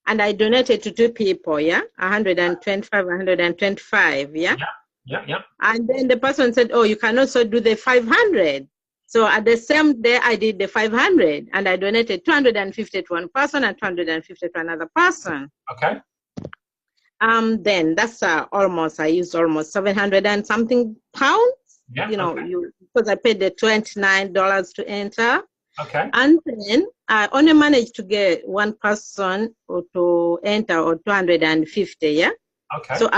And I donated to 2 people, yeah? 125, 125, yeah? Yeah. And then the person said, oh, you can also do the 500. So at the same day, I did the 500, and I donated 250 to one person and 250 to another person. Okay. Then that's I used almost 700 and something pounds. Yeah. You know, because I paid the $29 to enter. Okay. And then I only managed to get one person to enter or 250, yeah? Okay. So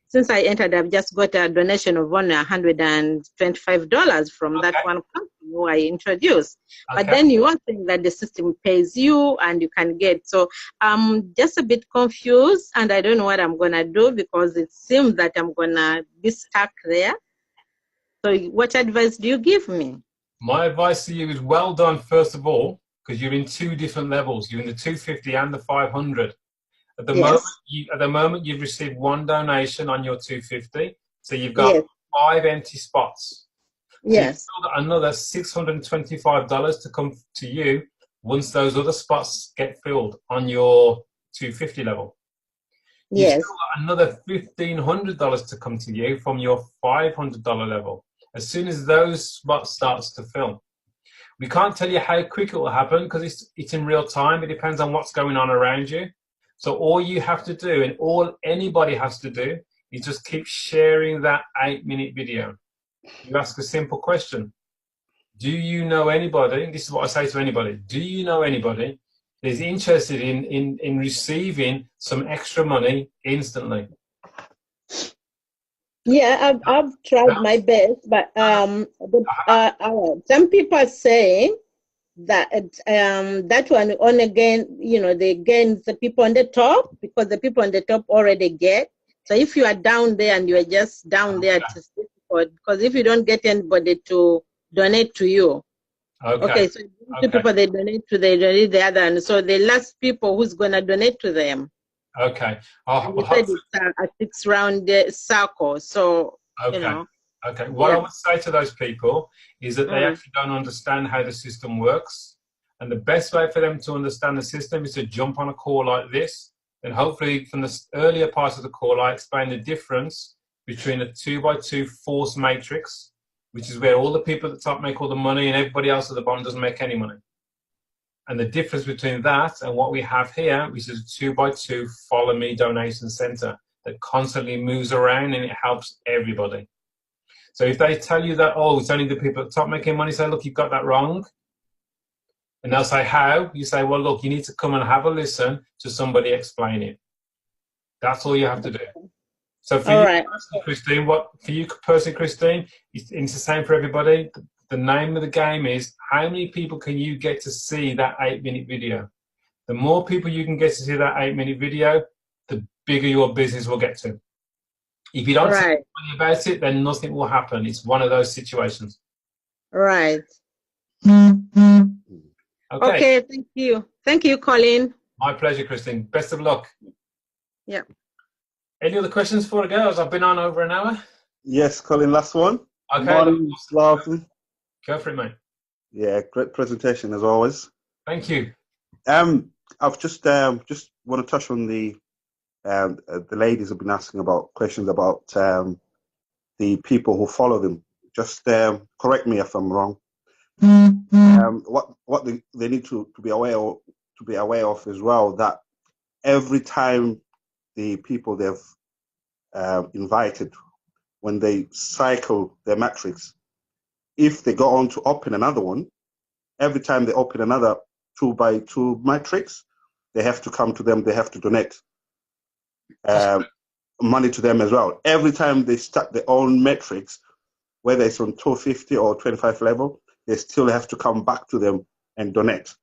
since I entered, I've just got a donation of only $125 from that one company who I introduced. Okay. But then you are saying that the system pays you and you can get. So I'm just a bit confused and I don't know what I'm going to do because it seems that I'm going to be stuck there. So what advice do you give me? My advice to you is well done, first of all, because you're in 2 different levels. You're in the 250 and the 500. At the moment, you've received 1 donation on your 250, so you've got 5 empty spots. Yes. So you've got another $625 to come to you once those other spots get filled on your 250 level. Yes. You've still got another $1,500 to come to you from your $500 level. As soon as those spots starts to fill. We can't tell you how quick it will happen because it's in real time. It depends on what's going on around you. So all you have to do, and all anybody has to do, is just keep sharing that 8-minute video. You ask a simple question. Do you know anybody, this is what I say to anybody, do you know anybody that is interested in receiving some extra money instantly? Yeah, I've tried my best, but some people are saying that that one only gain, they gain the people on the top because the people on the top already get. So if you are down there and you are just down there, because if you don't get anybody to donate to you, okay, so the people they donate to, they donate the other, and so the last people who's gonna donate to them. Okay. You said it's a 6-round circle, so Okay. What I would say to those people is that they actually don't understand how the system works, and the best way for them to understand the system is to jump on a call like this. And hopefully, from the earlier part of the call, I explain the difference between a 2x2 force matrix, which is where all the people at the top make all the money and everybody else at the bottom doesn't make any money. And the difference between that and what we have here, which is a 2x2 follow me donation center that constantly moves around and it helps everybody. So if they tell you that, oh, it's only the people at the top making money, say, look, you've got that wrong. And they'll say, how? You say, well, look, you need to come and have a listen to somebody explain it. That's all you have to do. So for All you, right. Christine, Christine, it's the same for everybody. The name of the game is how many people can you get to see that 8-minute video? The more people you can get to see that 8-minute video, the bigger your business will get to. If you don't tell anybody about it, then nothing will happen. It's one of those situations. Right. Okay. Thank you. Thank you, Colin. My pleasure, Christine. Best of luck. Yeah. Any other questions for the girls? I've been on over an hour. Yes, Colin, last one. Okay. Morning, Larson. Go for it, mate. Yeah, great presentation as always. Thank you. I've just want to touch on the ladies have been asking about questions about the people who follow them. Just correct me if I'm wrong. What they need to be aware of as well, that every time the people they've invited, when they cycle their matrix, if they go on to open another one, every time they open another 2x2 matrix, they have to come to them. They have to donate money to them as well. Every time they start their own matrix, whether it's on 250 or 25 level, they still have to come back to them and donate.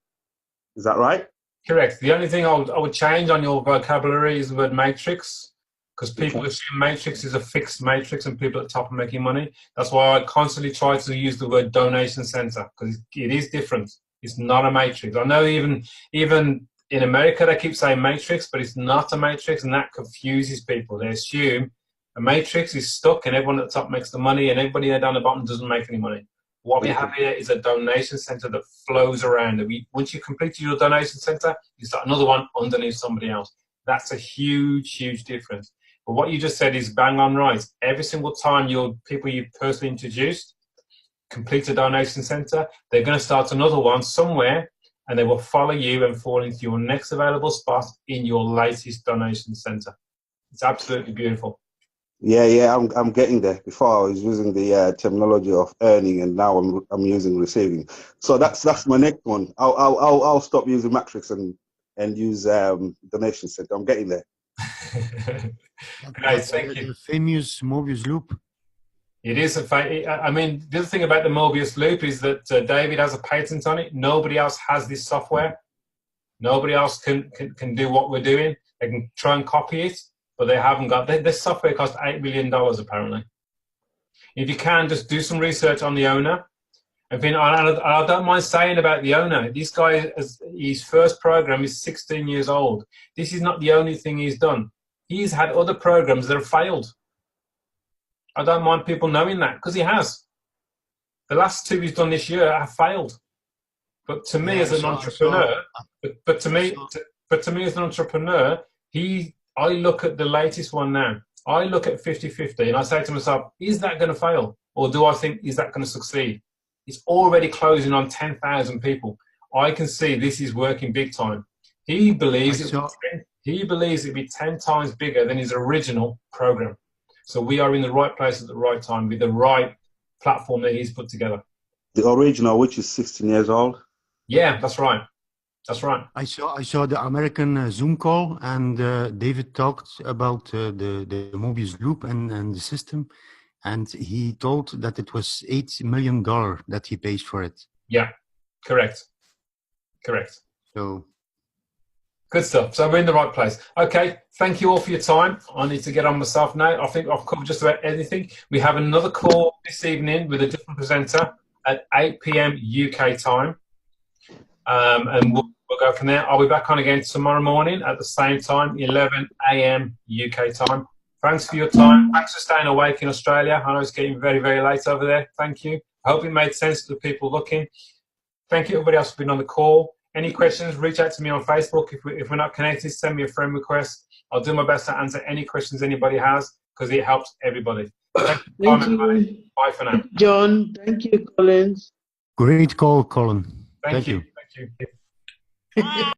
Is that right? Correct. The only thing I would change on your vocabulary is the word matrix, because people assume matrix is a fixed matrix and people at the top are making money. That's why I constantly try to use the word donation center, because it is different. It's not a matrix. I know even in America they keep saying matrix, but it's not a matrix, and that confuses people. They assume a matrix is stuck and everyone at the top makes the money and everybody down the bottom doesn't make any money. What we have here is a donation center that flows around. Once you complete your donation center, you start another one underneath somebody else. That's a huge, huge difference. But what you just said is bang on right. Every single time your people you personally introduced complete a donation center, they're going to start another one somewhere, and they will follow you and fall into your next available spot in your latest donation center. It's absolutely beautiful. Yeah, I'm getting there. Before I was using the terminology of earning, and now I'm using receiving. So that's my next one. I'll stop using matrix and use donation center. I'm getting there. Great, thank you. The famous Mobius loop. It is I mean, the other thing about the Mobius loop is that David has a patent on it. Nobody else has this software. Nobody else can do what we're doing. They can try and copy it, but they haven't got. This software cost $8 million apparently. If you can, just do some research on the owner. I don't mind saying about the owner. This guy, his first program is 16 years old. This is not the only thing he's done. He's had other programs that have failed. I don't mind people knowing that, because he has. The last two he's done this year have failed. But to me, as an entrepreneur, but to me as an entrepreneur, I look at the latest one now. I look at 50-50 and I say to myself, is that going to fail? Or do I think, is that going to succeed? It's already closing on 10,000 people. I can see this is working big time. He believes it'd be 10 times bigger than his original program. So we are in the right place at the right time with the right platform that he's put together. The original, which is 16 years old? Yeah, that's right. That's right. I saw the American Zoom call, and David talked about the Mobius loop and the system, and he told that it was $8 million that he pays for it. Yeah, correct. So good stuff. So we're in the right place. Okay, thank you all for your time. I need to get on myself now. I think I've covered just about everything. We have another call this evening with a different presenter at 8 p.m. UK time. And we'll go from there. I'll be back on again tomorrow morning at the same time, 11 a.m. UK time. Thanks for your time. Thanks for staying awake in Australia. I know it's getting very, very late over there. Thank you. I hope it made sense to the people looking. Thank you, everybody else, for being on the call. Any questions, reach out to me on Facebook. If we're not connected, send me a friend request. I'll do my best to answer any questions anybody has, because it helps everybody. Thank you. Bye for now. John, thank you, Collins. great call, Colin. Thank you. Thank you.